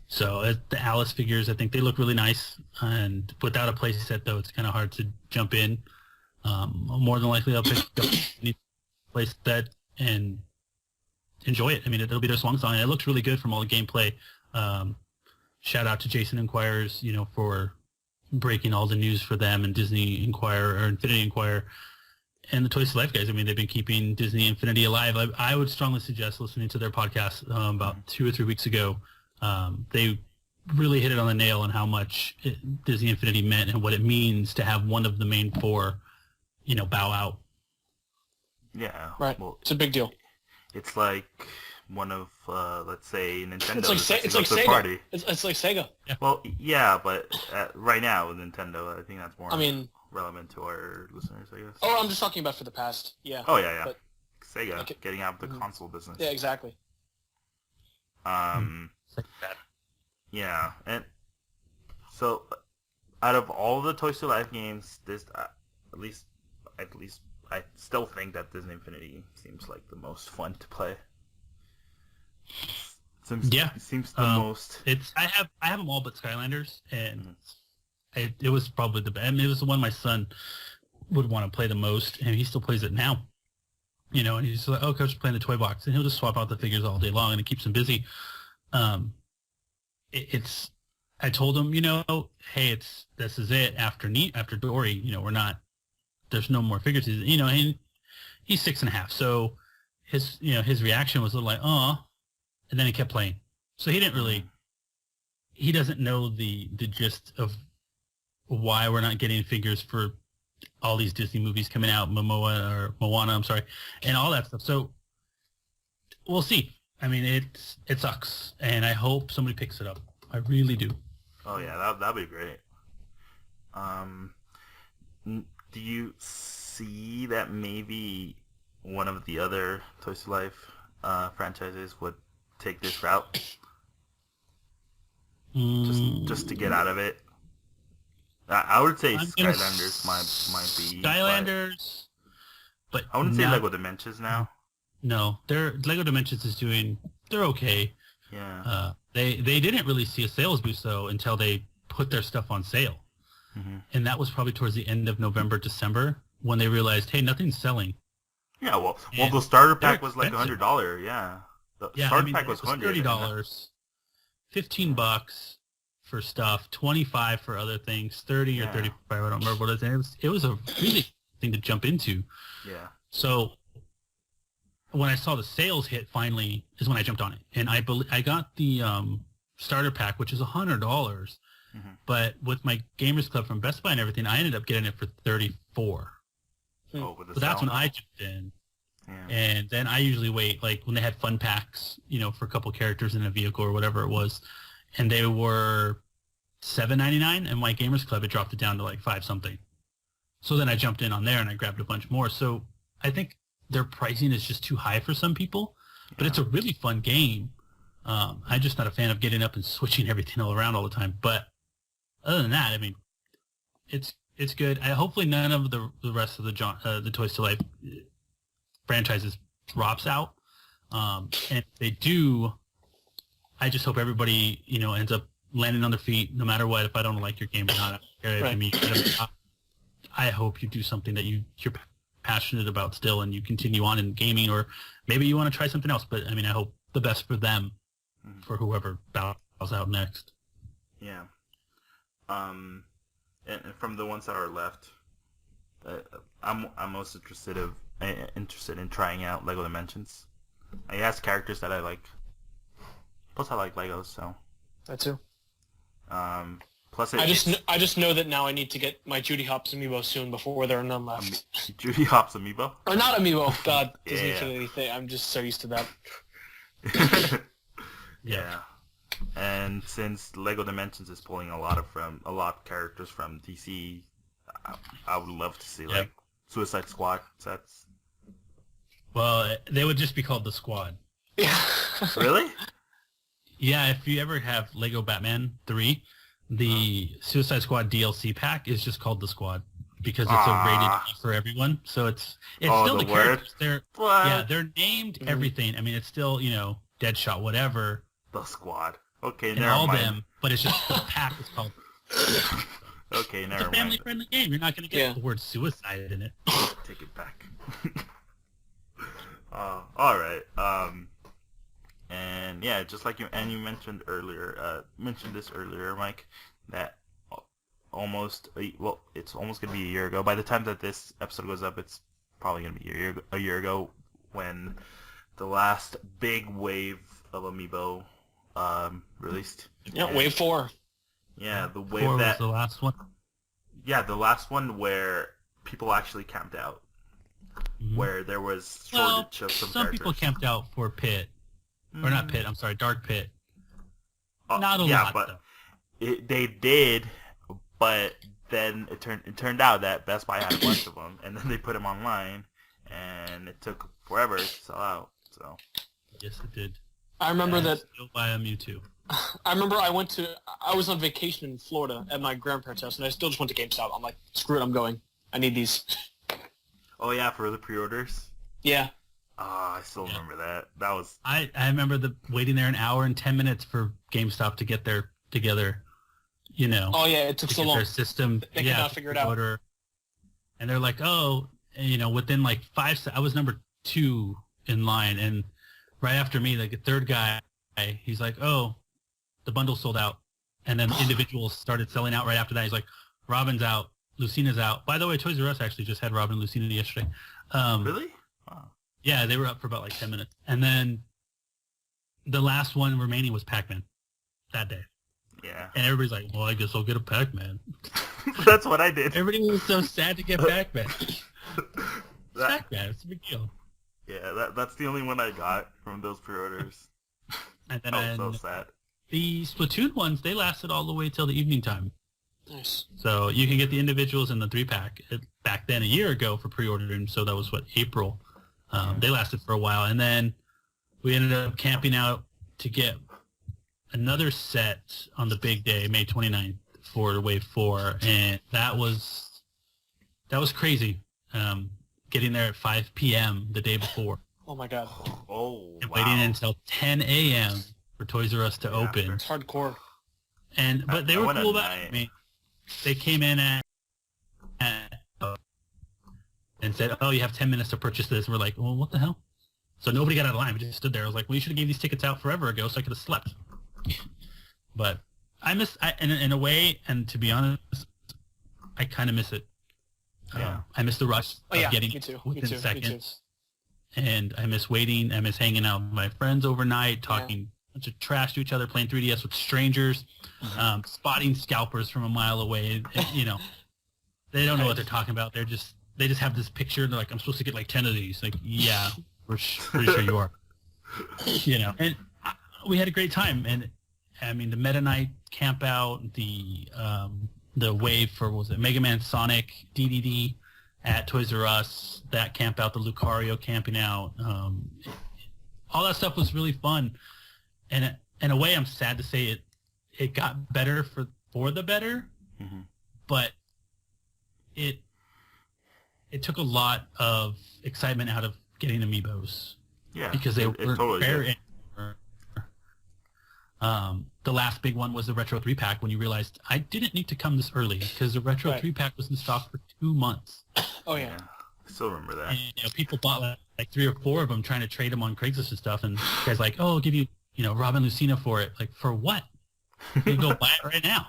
S3: So the Alice figures, I think they look really nice. And without a play set, though, it's kind of hard to jump in. More than likely, I'll pick up a play set and enjoy it. I mean, it'll be their swan song. And it looks really good from all the gameplay. Shout out to Jason Inquirers, for breaking all the news for them, and Disney Inquirer or Infinity Inquirer. And the Toys to Life guys, I mean, they've been keeping Disney Infinity alive. I would strongly suggest listening to their podcast about 2 or 3 weeks ago. They really hit it on the nail on how much Disney Infinity meant and what it means to have one of the main four, bow out.
S2: Yeah.
S1: Right.
S2: Well,
S1: it's a big deal.
S2: It's like one of, let's say, Nintendo.
S1: It's like Sega.
S2: Party.
S1: It's like Sega.
S2: Yeah. Well, yeah, but right now with Nintendo, I think that's more relevant to our listeners, I guess.
S1: Oh, I'm just talking about for the past. Yeah.
S2: Oh, yeah.
S1: But,
S2: Sega, getting out of the console business.
S1: Yeah, exactly.
S2: Yeah, and so out of all the Toys to Life games, this at least I still think that Disney Infinity seems like the most fun to play. Seems the most.
S3: I have them all but Skylanders, and it was probably the best. I mean, it was the one my son would want to play the most, and he still plays it now. And he's like, "Oh, coach, playing the toy box," and he'll just swap out the figures all day long, and it keeps him busy. I told him, hey, this is it. After Dory, there's no more figures. And he's 6.5, so his reaction was a little like, oh, and then he kept playing. So he doesn't know the gist of why we're not getting figures for all these Disney movies coming out, Moana, I'm sorry, and all that stuff. So we'll see. I mean, it sucks, and I hope somebody picks it up. I really do.
S2: Oh yeah, that'd be great. Do you see that maybe one of the other Toys to Life franchises would take this route, just to get out of it? I would say Skylanders might be Skylanders,
S3: but
S2: I wouldn't say Lego Dimensions now.
S3: No, Lego Dimensions is they're okay.
S2: Yeah.
S3: They didn't really see a sales boost though until they put their stuff on sale, and that was probably towards the end of November, December, when they realized, hey, nothing's selling.
S2: Yeah, well, the starter pack was like $100. Yeah, starter pack was
S3: $30, $15 for stuff, $25 for other things, $30 or $35. I don't remember what it was. It was a really thing to jump into.
S2: Yeah.
S3: So when I saw the sales hit, finally is when I jumped on it, and I got the starter pack, which is $100. But with my Gamers Club from Best Buy and everything, I ended up getting it for $34.
S2: Oh,
S3: so that's when I jumped in. Yeah. And then I usually wait, like when they had fun packs, for a couple characters in a vehicle or whatever it was, and they were $7.99, and my Gamers Club, it dropped it down to like $5 something. So then I jumped in on there and I grabbed a bunch more. So I think their pricing is just too high for some people, but it's a really fun game. I'm just not a fan of getting up and switching everything all around all the time. But other than that, I mean, it's good. Hopefully none of the rest of the Toys to Life franchises drops out. And if they do, I just hope everybody, ends up landing on their feet no matter what. If I don't like your game or not, I don't care. Right. I mean, I hope you do something that you're passionate about still, and you continue on in gaming, or maybe you want to try something else. But I mean, I hope the best for them, for whoever bows out next.
S2: Yeah. And from the ones that are left, I'm most interested in trying out Lego Dimensions. I asked characters that I like. Plus, I like Legos, so.
S1: That too.
S2: Plus,
S1: I just know that now I need to get my Judy Hopps amiibo soon before there are none left.
S2: Judy Hopps amiibo?
S1: Or not amiibo. God, Disney Infinity thing. I'm just so used to that.
S2: Yeah. And since Lego Dimensions is pulling a lot of characters from DC, I would love to see like Suicide Squad sets.
S3: Well, they would just be called the Squad.
S1: Yeah.
S2: Really?
S3: Yeah, if you ever have Lego Batman 3, the Suicide Squad DLC pack is just called the Squad because it's a rated E for everyone. So it's still the characters. They're named everything. I mean, it's still, Deadshot, whatever.
S2: The Squad. Okay,
S3: and
S2: never
S3: all
S2: mind.
S3: them, but it's just the pack is called.
S2: Okay, never
S3: It's a
S2: mind.
S3: family-friendly game. You're not going to get the word suicide in it.
S2: Take it back. All right. And yeah, just like you mentioned earlier, Mike, that it's almost gonna be a year ago. By the time that this episode goes up, it's probably gonna be a year ago when the last big wave of Amiibo released.
S1: Yeah, and wave 4.
S2: Yeah, the wave
S3: 4
S2: that
S3: was the last one.
S2: Yeah, the last one where people actually camped out, where there was shortage of some characters.
S3: People camped out for Pit. Or not Pit, I'm sorry, Dark Pit. Not a lot,
S2: yeah, but they did, but then it turned out that Best Buy had a bunch of them, and then they put them online, and it took forever to sell out. So
S3: yes, it did.
S1: I remember that.
S3: Still buy a Mewtwo.
S1: I remember I was on vacation in Florida at my grandparents' house, and I still just went to GameStop. I'm like, screw it, I'm going. I need these.
S2: Oh yeah, for the pre-orders.
S1: Yeah.
S2: I still remember that. That was.
S3: I remember waiting there an hour and 10 minutes for GameStop to get their together.
S1: Oh yeah, it took so long.
S3: Their system.
S1: They could not figure it out.
S3: And they're like, within like 5 I was number 2 in line, and right after me, like the third guy, he's like, oh, the bundle sold out. And then individuals started selling out right after that. He's like, Robin's out, Lucina's out. By the way, Toys R Us actually just had Robin and Lucina yesterday.
S2: Really? Wow.
S3: Yeah, they were up for about like 10 minutes. And then the last one remaining was Pac-Man that day.
S2: Yeah.
S3: And everybody's like, well, I guess I'll get a Pac-Man.
S2: That's what I did.
S3: Everybody was so sad to get Pac-Man. Pac-Man, it's a big deal.
S2: Yeah, that's the only one I got from those pre-orders.
S3: And then
S2: I was so sad.
S3: The Splatoon ones, they lasted all the way till the evening time.
S1: Nice.
S3: So you can get the individuals in the 3-pack back then a year ago for pre-ordering. So that was April. They lasted for a while, and then we ended up camping out to get another set on the big day, May 29th, for Wave 4, and that was crazy. Getting there at 5 p.m. the day before.
S1: Oh my god.
S2: Oh,
S3: and waiting until 10 a.m. for Toys R Us to open.
S1: It's hardcore.
S3: But they were cool about it. I mean, they came in and said, oh, you have 10 minutes to purchase this. And we're like, well, what the hell? So nobody got out of line. We just stood there. I was like, well, you should have gave these tickets out forever ago so I could have slept. But in a way, and to be honest, I kind of miss it. I miss the rush of getting within seconds. And I miss waiting. I miss hanging out with my friends overnight, talking a bunch of trash to each other, playing 3DS with strangers, spotting scalpers from a mile away. They don't know what they're talking about. They just have this picture, and they're like, I'm supposed to get like 10 of these. Like, yeah, we're pretty sure you are. And we had a great time. And I mean, the Meta Knight camp out, the wave for, Mega Man Sonic DDD at Toys R Us, that camp out, the Lucario camping out. All that stuff was really fun. And in a way, I'm sad to say it got better for the better, but it took a lot of excitement out of getting Amiibos.
S2: Yeah,
S3: because they were
S2: totally
S3: very. The last big one was the Retro 3-pack when you realized I didn't need to come this early because the Retro 3-pack was in stock for 2 months.
S1: Oh yeah.
S2: I still remember that.
S3: And, people bought like 3 or 4 of them trying to trade them on Craigslist and stuff, and the guy's like, oh, I'll give you, Robin Lucina for it. Like, for what? You can go buy it right now.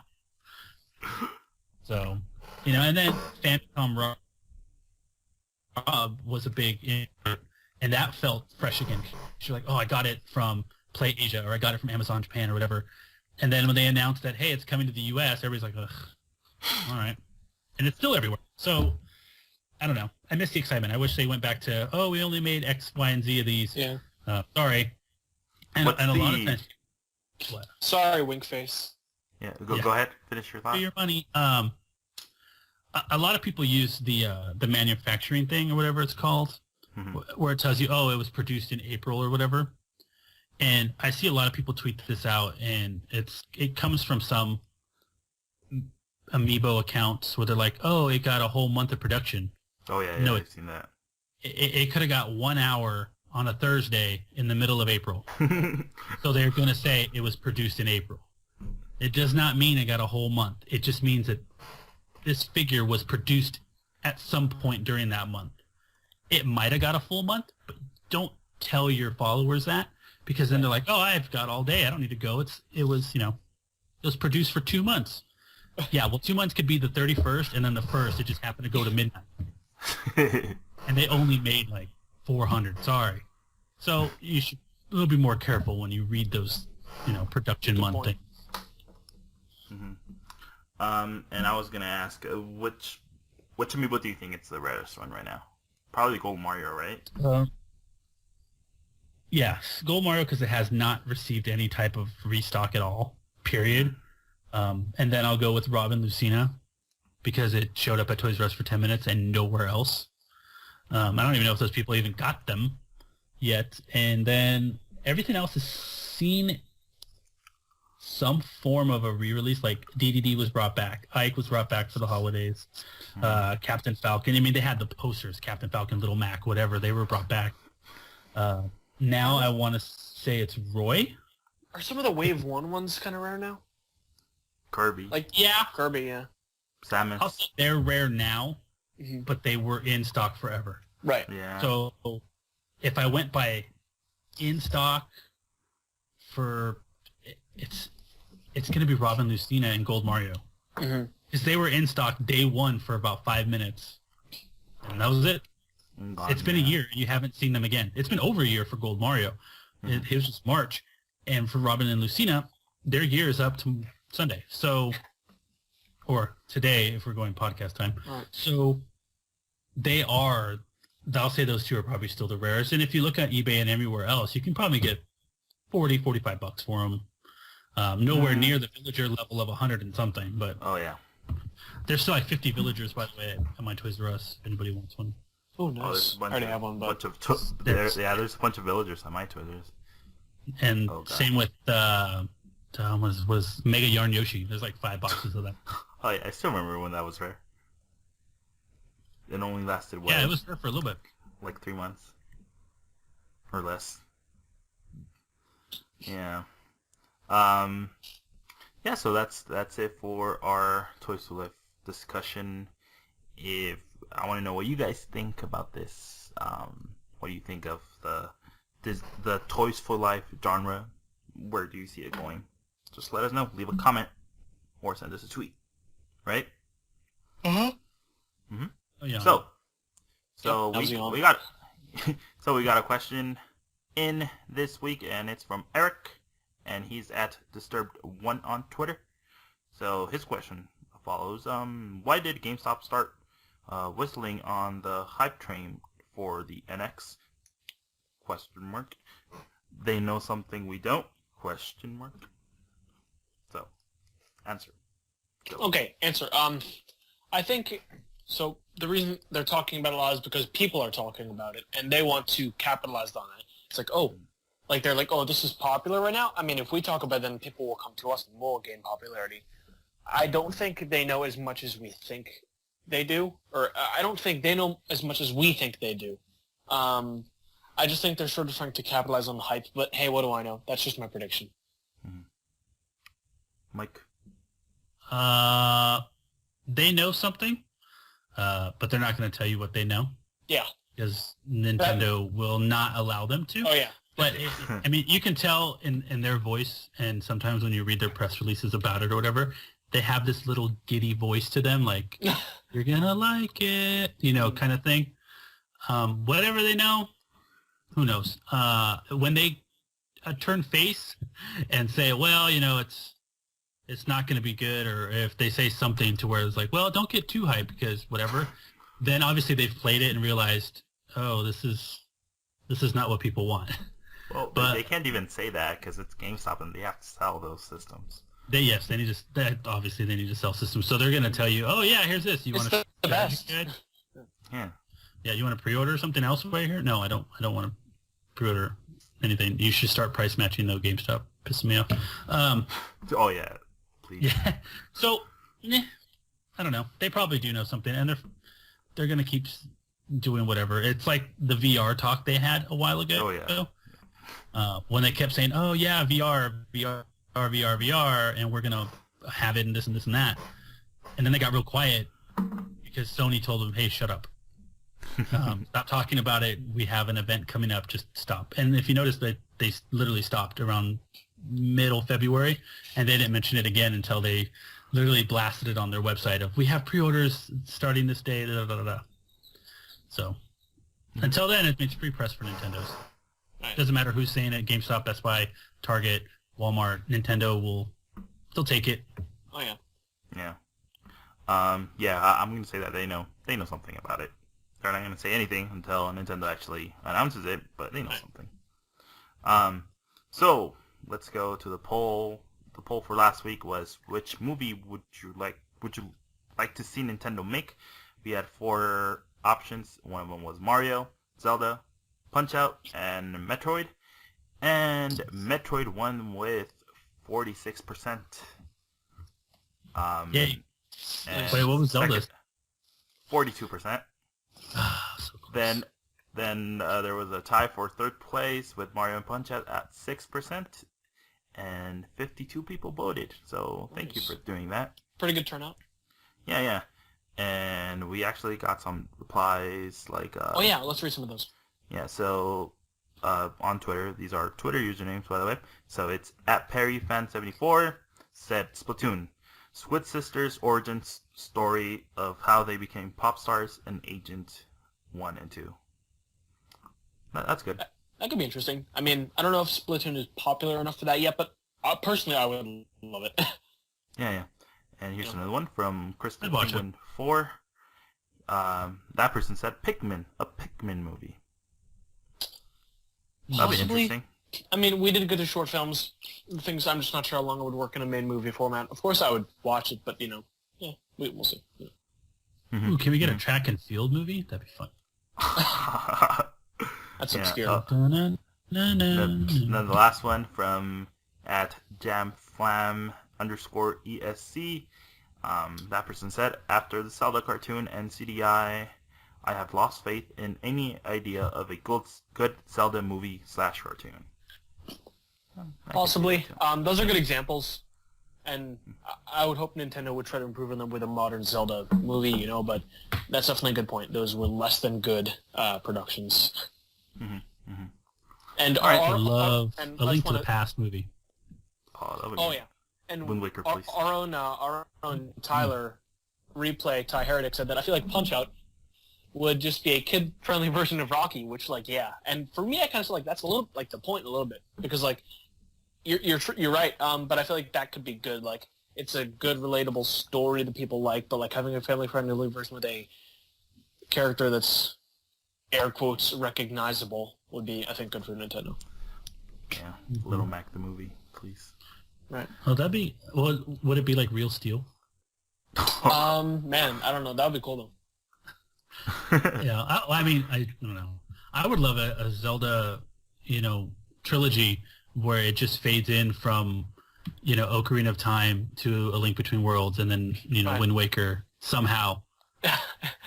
S3: So, and then Famicom Rob was a big, and that felt fresh again. You're like, oh, I got it from Play Asia, or I got it from Amazon Japan, or whatever. And then when they announced that, hey, it's coming to the U.S., everybody's like, ugh, all right. And it's still everywhere. So, I don't know. I miss the excitement. I wish they went back to, oh, we only made X, Y, and Z of these.
S1: Yeah.
S3: Sorry. And a lot of times... What?
S1: Sorry, Winkface.
S2: Yeah, go ahead. Finish your thought.
S3: For your money. A lot of people use the manufacturing thing, or whatever it's called, where it tells you, oh, it was produced in April or whatever. And I see a lot of people tweet this out, and it comes from some Amiibo accounts where they're like, oh, it got a whole month of production.
S2: Oh, yeah,
S3: No,
S2: I've seen that.
S3: It could have got 1 hour on a Thursday in the middle of April. So they're going to say it was produced in April. It does not mean it got a whole month. It just means that this figure was produced at some point during that month. It might have got a full month, but don't tell your followers that, because then they're like, oh, I've got all day. I don't need to go. It was produced for 2 months. Yeah, well, 2 months could be the 31st, and then the 1st, it just happened to go to midnight. And they only made like 400. Sorry. So you should a little bit more careful when you read those, production month things.
S2: And I was gonna ask, which amiibo do you think it's the rarest one right now? Probably Gold Mario, right?
S3: Yeah, Gold Mario, because it has not received any type of restock at all. Period. And then I'll go with Robin Lucina, because it showed up at Toys R Us for 10 minutes and nowhere else. I don't even know if those people even got them yet. And then everything else has seen some form of a re-release, like DDD was brought back. Ike was brought back for the holidays. Captain Falcon. I mean, they had the posters, Captain Falcon, Little Mac, whatever. They were brought back. Now I want to say it's Roy.
S1: Are some of the Wave 1 ones kind of rare now?
S2: Kirby.
S1: Kirby, yeah.
S2: Samus.
S3: They're rare now, but they were in stock forever.
S1: Right.
S2: Yeah.
S3: So if I went by in stock for, it's going to be Robin Lucina and Gold Mario. Because they were in stock day one for about 5 minutes. And that was it. It's been a year. You haven't seen them again. It's been over a year for Gold Mario. It was just March. And for Robin and Lucina, their year is up to Sunday. So, or today if we're going podcast time.
S1: Right.
S3: So I'll say those two are probably still the rarest. And if you look at eBay and everywhere else, you can probably get $40-$45 for them. Nowhere near the villager level of 100 and something, but
S2: oh yeah,
S3: there's still like 50 villagers, by the way, at my Toys R Us. If anybody wants one.
S1: Oh, nice. I already have one, but
S2: there's a bunch of villagers on my Toys R Us.
S3: And same with was Mega Yarn Yoshi. There's like 5 boxes of that.
S2: Oh yeah, I still remember when that was rare. It only lasted
S3: it was rare for a little bit,
S2: like 3 months or less. Yeah. Yeah, so that's it for our Toys to Life discussion. If I want to know what you guys think about this, what do you think of the Toys for Life genre? Where do you see it going? Just let us know. Leave a comment or send us a tweet. Right?
S1: Uh-huh.
S2: Mm-hmm.
S3: Oh, yeah.
S2: So we got we got a question in this week, and it's from Eric, and he's at Disturbed1 on Twitter. So his question follows: why did GameStop start whistling on the hype train for the NX? Question mark. They know something we don't? Question mark. So, answer. Go.
S1: Okay, answer. I think so. The reason they're talking about it a lot is because people are talking about it, and they want to capitalize on it. It's like, they're like, oh, this is popular right now. I mean, if we talk about it, then people will come to us and we'll gain popularity. I don't think they know as much as we think they do, or I don't think they know as much as we think they do. I just think they're sort of trying to capitalize on the hype, but hey, what do I know? That's just my prediction.
S2: Mike?
S3: They know something, but they're not going to tell you what they know.
S1: Yeah.
S3: Because Nintendo will not allow them to.
S1: Oh, yeah.
S3: But, I mean, you can tell in their voice, and sometimes when you read their press releases about it or whatever, they have this little giddy voice to them, like, you're going to like it, kind of thing. Whatever they know, who knows? When they turn face and say, well, it's not going to be good, or if they say something to where it's like, well, don't get too hyped because whatever, then obviously they've played it and realized, oh, this is not what people want.
S2: Well, but they can't even say that because it's GameStop and they have to sell those systems.
S3: They need to sell systems. So they're going to tell you, oh yeah, here's this. You want to
S1: the best.
S3: good?
S2: Yeah.
S3: Yeah, you want to pre-order something else right here? No, I don't want to pre-order anything. You should start price matching though, GameStop. Pissing me off.
S2: Oh yeah, please.
S3: Yeah. So, I don't know. They probably do know something, and they're gonna keep doing whatever. It's like the VR talk they had a while ago.
S2: Oh yeah.
S3: When they kept saying, "Oh yeah, VR, and we're gonna have it and this and this and that," and then they got real quiet because Sony told them, "Hey, shut up. Stop talking about it. We have an event coming up. Just stop." And if you notice, that they literally stopped around middle February, and they didn't mention it again until they literally blasted it on their website of, "We have pre-orders starting this day." Da, da, da, da. So until then, it's free press for Nintendo's.
S1: Right.
S3: Doesn't matter who's saying it. GameStop, Best Buy, Target, Walmart, Nintendo will still take it.
S1: Oh yeah.
S2: Yeah. I'm going to say that they know something about it. They're not going to say anything until Nintendo actually announces it, but they know something. So let's go to the poll. The poll for last week was, which movie would you like to see Nintendo make? We had 4 options. One of them was Mario, Zelda, Punch-Out, and Metroid. And Metroid won with 46%.
S3: Yay. Wait, what was Zelda?
S2: 42%.
S3: So close.
S2: Then there was a tie for third place with Mario and Punch-Out at 6%, and 52 people voted. So thank you for doing that.
S1: Pretty good turnout.
S2: Yeah. And we actually got some replies like...
S1: oh yeah, let's read some of those.
S2: Yeah, so on Twitter, these are Twitter usernames, by the way. So it's @PerryFan74 said Splatoon. Squid Sisters' origin story of how they became pop stars in Agent 1 and 2. That's good.
S1: That could be interesting. I mean, I don't know if Splatoon is popular enough for that yet, but personally, I would love it.
S2: Yeah. And here's another one from Crystal
S3: I'd watch
S2: Penguin 4. That person said Pikmin, a Pikmin movie. That'd be
S1: Possibly.
S2: interesting.
S1: I mean, we did good at short films. Things I'm just not sure how long it would work in a main movie format. Of course, I would watch it, but we'll see. Yeah.
S3: Ooh, can we get a track and field movie? That'd be fun.
S1: That's
S2: Yeah,
S1: obscure.
S2: Then the last one from @jamflam_ESC. That person said, after the Zelda cartoon and CDI, I have lost faith in any idea of a good Zelda movie / cartoon.
S1: Possibly. Those are good examples, and I would hope Nintendo would try to improve on them with a modern Zelda movie, but that's definitely a good point. Those were less than good productions. And
S3: I love A Link to the Past movie.
S1: Oh yeah, and
S2: Wind Waker, please.
S1: our own Tyler Replay Ty Heredic said that I feel like Punch-Out would just be a kid-friendly version of Rocky, which and for me I kind of feel like that's a little like the point a little bit, because you're right, but I feel like that could be good. Like, it's a good relatable story that people like, but like having a family-friendly version with a character that's air quotes recognizable would be, I think, good for Nintendo.
S2: Yeah, Little Mac the movie, please.
S1: Right.
S3: Oh, would it be like Real Steel?
S1: Man, I don't know. That would be cool though.
S3: Yeah, I don't know. I would love a Zelda, trilogy where it just fades in from, Ocarina of Time to A Link Between Worlds, and then,
S1: Right.
S3: Wind Waker somehow. I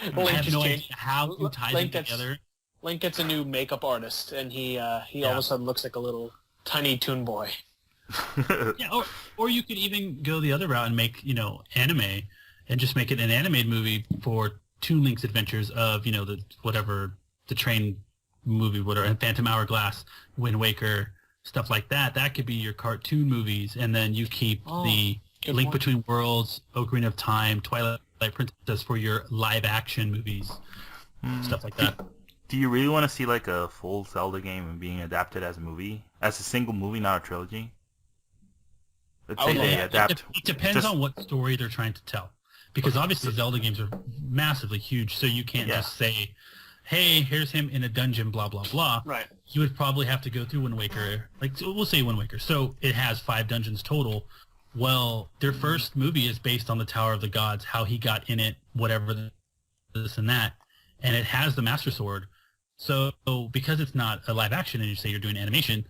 S3: have no idea how you tie them together.
S1: Link gets a new makeup artist, and he all of a sudden looks like a little tiny toon boy.
S3: Yeah, or you could even go the other route and make, anime, and just make it an animated movie for Toon Link's adventures of, the train movie, whatever, Phantom Hourglass, Wind Waker, stuff like that. That could be your cartoon movies, and then you keep the Link Between Worlds, Ocarina of Time, Twilight Princess for your live action movies, stuff like that.
S2: Do you really want to see like a full Zelda game being adapted as a movie? As a single movie, not a trilogy? Let's say they adapt.
S3: It depends on what story they're trying to tell. Because obviously Zelda games are massively huge, so you can't just say, hey, here's him in a dungeon, blah, blah, blah.
S1: Right.
S3: You would probably have to go through Wind Waker. We'll say Wind Waker. So it has 5 dungeons total. Well, their first movie is based on the Tower of the Gods, how he got in it, whatever, this and that. and it has the Master Sword. So because it's not a live action, and you say you're doing animation,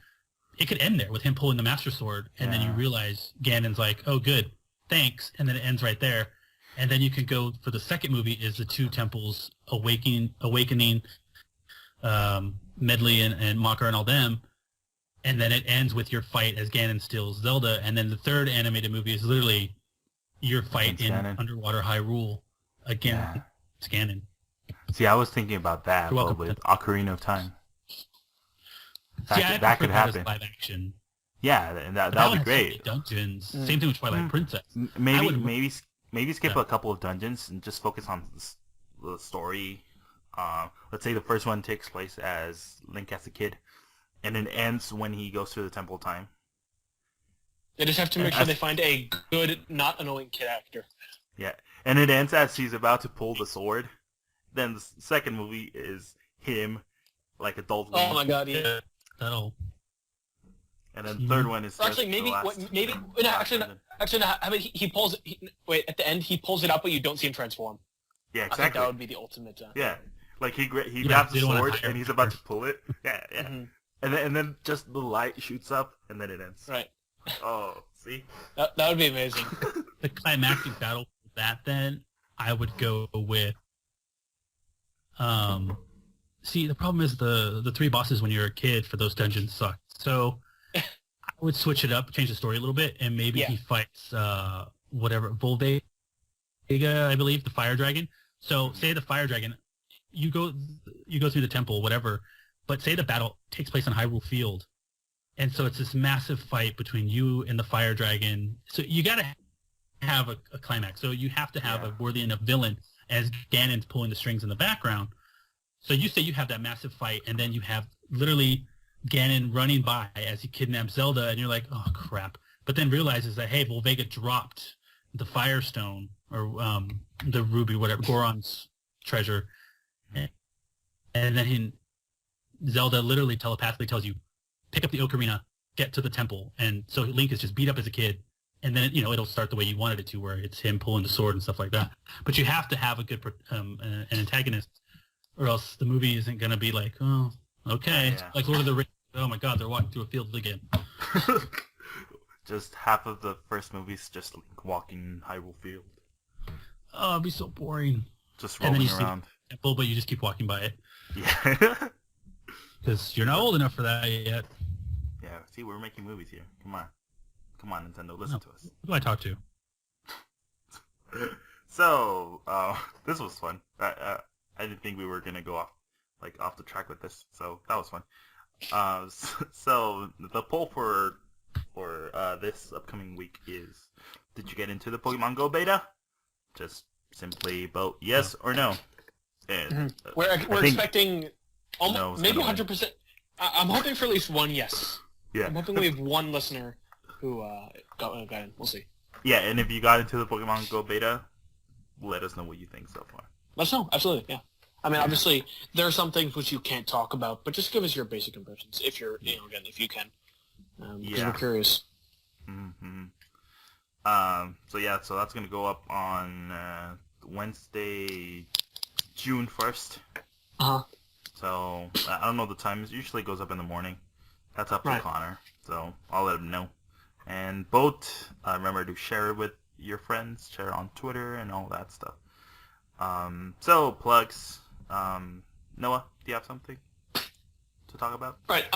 S3: it could end there with him pulling the Master Sword, and then you realize Ganon's like, "Oh, good, thanks," and then it ends right there. And then you can go for the second movie is the two temples awakening Medley and Mocker and all them, and then it ends with your fight as Ganon steals Zelda, and then the third animated movie is literally your fight in underwater Hyrule again. It's Ganon.
S2: See, I was thinking about that, but with Ocarina of Time. That could happen.
S3: Live action.
S2: Yeah, that would be great.
S3: Dungeons. Same thing with Twilight Princess.
S2: Maybe skip a couple of dungeons and just focus on the story. Let's say the first one takes place as Link as a kid, and it ends when he goes through the Temple of Time.
S1: They just have to make sure they find a good, not annoying kid actor.
S2: Yeah, and it ends as he's about to pull the sword. Then the second movie is him, like adult Link.
S1: Oh my god, yeah.
S3: That'll.
S2: And then the third one is
S1: actually maybe he pulls it. At the end he pulls it out, but you don't see him transform.
S2: Yeah, exactly.
S1: I think that would be the ultimate.
S2: Yeah, like he grabs the sword and he's about to pull it. Yeah. Mm-hmm. And then just the light shoots up and then it ends.
S1: Right.
S2: Oh, see?
S1: That would be amazing.
S3: The climactic battle for that, then I would go with. See, the problem is the three bosses when you're a kid for those dungeons suck. So I would switch it up, change the story a little bit, and maybe he fights Volvega, I believe, the fire dragon. So say the fire dragon, you go through the temple, whatever, but say the battle takes place on Hyrule Field, and so it's this massive fight between you and the fire dragon. So you got to have a climax. So you have to have a worthy enough villain as Ganon's pulling the strings in the background. So you say you have that massive fight, and then you have literally Ganon running by as he kidnaps Zelda, and you're like, oh, crap. But then realizes that, hey, Volvega dropped the Firestone, or the ruby, whatever, Goron's treasure. And then Zelda literally telepathically tells you, pick up the ocarina, get to the temple. And so Link is just beat up as a kid. And then, it'll start the way you wanted it to, where it's him pulling the sword and stuff like that. But you have to have a good an antagonist, or else the movie isn't going to be like, oh, okay. Yeah. Like Lord of the Rings. Oh, my God, they're walking through a field again.
S2: Just half of the first movie's just Link walking Hyrule Field.
S3: Oh, it'd be so boring.
S2: Just rolling around.
S3: See the temple, but you just keep walking by it.
S2: Yeah.
S3: Because you're not old enough for that yet.
S2: Yeah, see, we're making movies here. Come on, Nintendo, listen to us.
S3: Who do I talk to?
S2: So, this was fun. I didn't think we were gonna go off the track with this, so that was fun. So the poll for this upcoming week is: did you get into the Pokemon Go beta? Just simply vote yes or no. And
S1: we're expecting almost, maybe 100%. I'm hoping for at least one yes.
S2: Yeah.
S1: I'm hoping we have one listener who got in. We'll see.
S2: Yeah, and if you got into the Pokemon Go beta, let us know what you think so far.
S1: Let us know. Absolutely, yeah. I mean, obviously, there are some things which you can't talk about, but just give us your basic impressions if you're, again, if you can. Because we're curious.
S2: Mm-hmm. So that's going to go up on Wednesday, June 1st.
S1: Uh-huh.
S2: So, I don't know the time. It usually goes up in the morning. That's up to Connor. So, I'll let him know. And vote. Remember to share it with your friends. Share it on Twitter and all that stuff. So, plugs. Noah, do you have something to talk about?
S1: Right.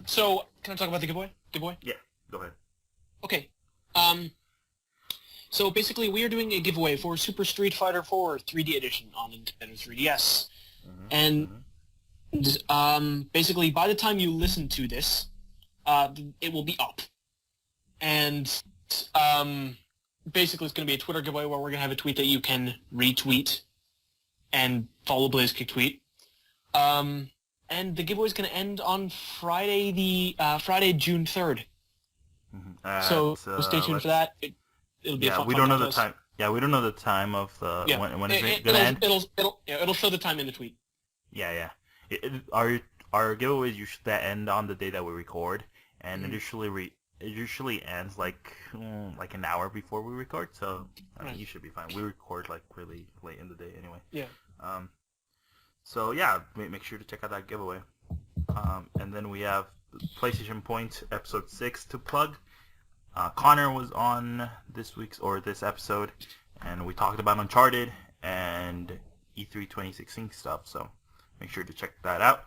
S1: So, can I talk about the giveaway?
S2: Yeah, go ahead.
S1: Okay. So basically, we are doing a giveaway for Super Street Fighter 4 3D Edition on Nintendo 3DS. Mm-hmm. And basically, by the time you listen to this, it will be up. And basically, it's going to be a Twitter giveaway where we're going to have a tweet that you can retweet and follow BlazKick tweet. And the giveaway is going to end on Friday, June 3rd. Mm-hmm. So stay tuned for that. It'll be a fun.
S2: We don't know the time. Yeah, we don't know the time of the when is it going to end.
S1: It'll show the time in the tweet.
S2: Yeah. Our giveaways usually end on the day that we record, and mm-hmm. it usually ends like an hour before we record. So I mean, you should be fine. We record like really late in the day anyway.
S1: Yeah.
S2: So yeah, make sure to check out that giveaway. And then we have PlayStation Point episode 6 to plug. Connor was on this episode, and we talked about Uncharted and E3 2016 stuff. So make sure to check that out.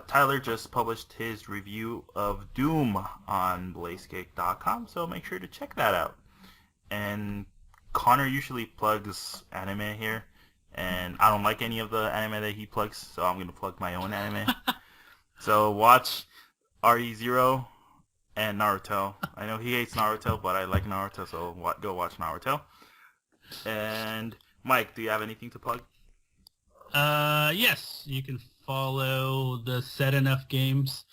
S2: Tyler just published his review of Doom on BlazeCake.com, so make sure to check that out. And Connor usually plugs anime here, and I don't like any of the anime that he plugs, so I'm going to plug my own anime. So watch RE0 and Naruto. I know he hates Naruto, but I like Naruto, so go watch Naruto. And Mike, do you have anything to plug?
S3: Yes, you can follow the Set Enough Games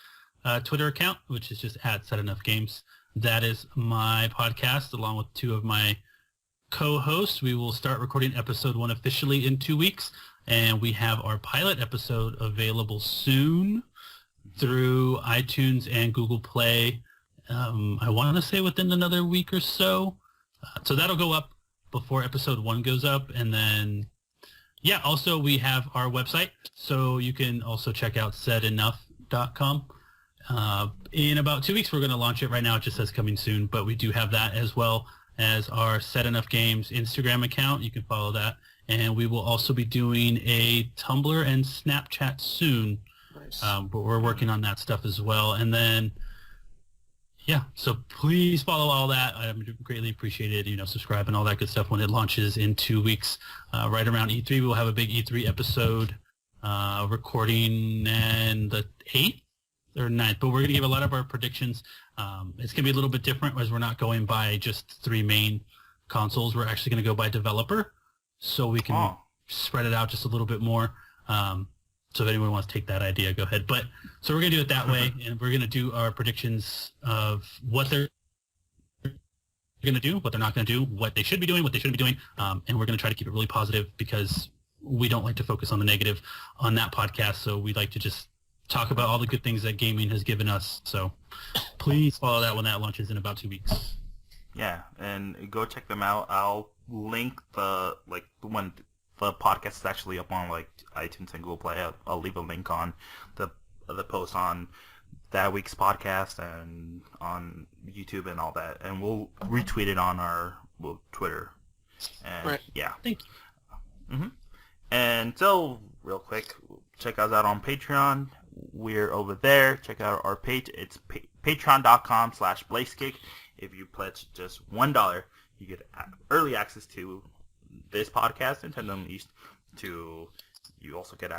S3: Twitter account, which is just @SetEnoughGames. That is my podcast, along with two of my co-hosts. We will start recording episode 1 officially in 2 weeks, and we have our pilot episode available soon through iTunes and Google Play. I want to say within another week or so. So that'll go up before episode 1 goes up, and then yeah, also we have our website, so you can also check out setenough.com. In about 2 weeks, we're going to launch it. Right now, it just says coming soon, but we do have that as well as our Set Enough Games Instagram account. You can follow that, and we will also be doing a Tumblr and Snapchat soon.
S1: Nice.
S3: But we're working on that stuff as well, and then yeah, so please follow all that. I greatly appreciate it. Subscribe and all that good stuff when it launches in 2 weeks. Right around E3, we'll have a big E3 episode recording on the 8th or 9th. But we're going to give a lot of our predictions. It's going to be a little bit different, as we're not going by just 3 main consoles. We're actually going to go by developer, so we can spread it out just a little bit more. So if anyone wants to take that idea, go ahead. But so we're going to do it that way, and we're going to do our predictions of what they're going to do, what they're not going to do, what they should be doing, what they shouldn't be doing, and we're going to try to keep it really positive, because we don't like to focus on the negative on that podcast. So we like to just talk about all the good things that gaming has given us. So please follow that when that launches in about 2 weeks.
S2: Yeah, and go check them out. I'll link when the podcast is actually up on iTunes and Google Play. I'll leave a link on the post on that week's podcast and on YouTube and all that, and we'll retweet it on our Twitter. And
S1: right.
S2: Yeah,
S1: thank you.
S2: Mm-hmm. And so, real quick, check us out on Patreon. We're over there. Check out our page. It's patreon.com/BlazeCake. If you pledge just $1, you get early access to this podcast, Nintendo Unleashed. You also get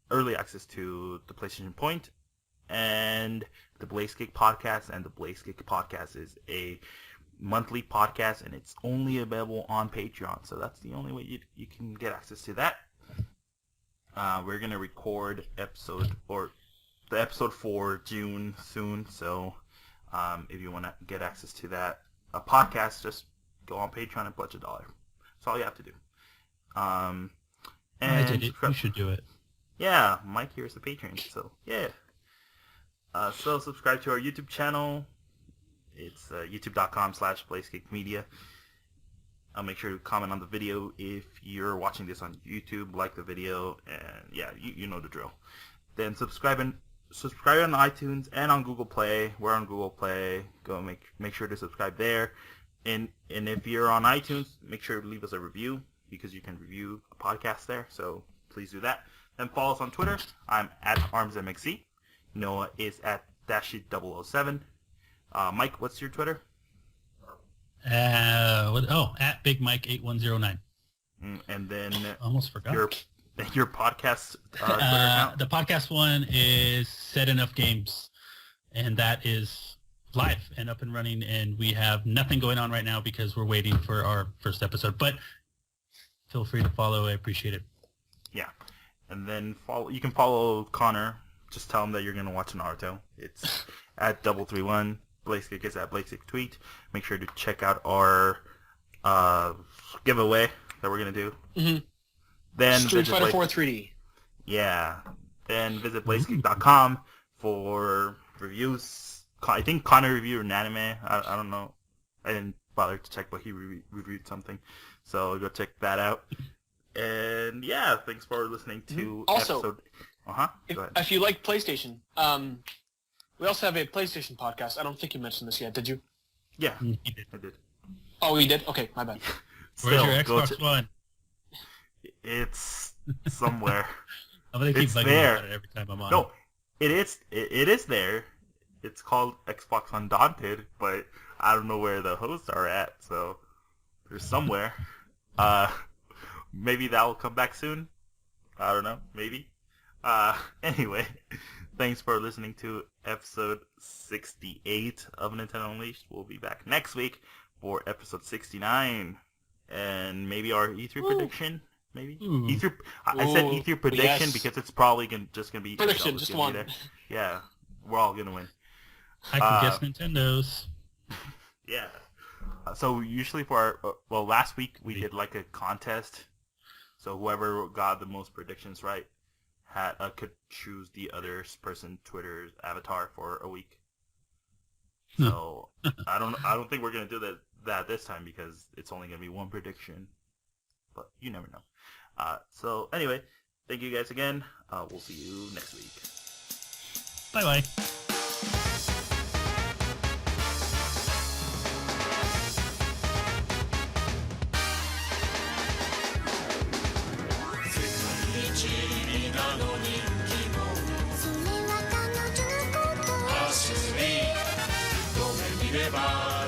S2: early access to the PlayStation Point and the BlazeCake podcast. And the BlazeCake podcast is a monthly podcast, and it's only available on Patreon. So that's the only way you can get access to that. We're gonna record the episode for June soon. So if you want to get access to that podcast, just go on Patreon and pledge $1. That's all you have to do. And
S3: I did it. You should do it.
S2: Yeah, Mike here is the patron, so yeah. So subscribe to our YouTube channel. It's youtube.com/BlazeCakeMedia. I'll make sure to comment on the video if you're watching this on YouTube. Like the video, and yeah, you know the drill. Then subscribe on iTunes and on Google Play. We're on Google Play. Go make sure to subscribe there. And if you're on iTunes, make sure to leave us a review, because you can review a podcast there. So please do that. Then follow us on Twitter. I'm at ArmzMXC. Noah is at Dashit007. Mike, what's your Twitter?
S3: At Big Mike 8109.
S2: And then
S3: almost forgot
S2: your podcast Twitter account.
S3: The podcast one is Set Enough Games, and that is live and up and running, and we have nothing going on right now because we're waiting for our first episode, but feel free to follow. I appreciate it.
S2: Yeah. And then you can follow Connor. Just tell him that you're going to watch Naruto. It's at 331. BlazeCake is at BlazeCake Tweet. Make sure to check out our giveaway that we're going to do.
S1: Mm-hmm.
S2: Then
S1: Street Fighter 4 3D.
S2: Yeah. Then visit BlazeCake.com for reviews. I think Connor reviewed an anime. I don't know. I didn't bother to check, but he reviewed something. So go check that out. And yeah, thanks for listening to
S1: Also,
S2: episode. Go ahead.
S1: if you like PlayStation, we also have a PlayStation podcast. I don't think you mentioned this yet, did you?
S2: Yeah,
S3: He did.
S2: I did.
S1: Oh, you did? Okay, my bad.
S3: Where's your
S2: Go
S3: Xbox One?
S2: It's somewhere.
S3: I'm gonna keep
S2: It's
S3: bugging
S2: there.
S3: about it every time I'm on.
S2: No, it is. It is there. It's called Xbox Undaunted, but I don't know where the hosts are at. So there's somewhere. Maybe that will come back soon. I don't know. Maybe. Anyway, thanks for listening to episode 68 of Nintendo Unleashed. We'll be back next week for episode 69, and maybe our E3 prediction. Maybe E3. I said E3 prediction
S1: yes.
S2: because it's probably just gonna be
S1: Prediction, just one.
S2: Yeah, we're all gonna win.
S3: I can guess Nintendo's.
S2: Yeah. So usually for our last week we did like a contest. So whoever got the most predictions right could choose the other person's Twitter's avatar for a week. So I don't think we're gonna do that this time because it's only gonna be one prediction. But you never know. So anyway, thank you guys again. We'll see you next week.
S3: Bye bye.
S4: Bye.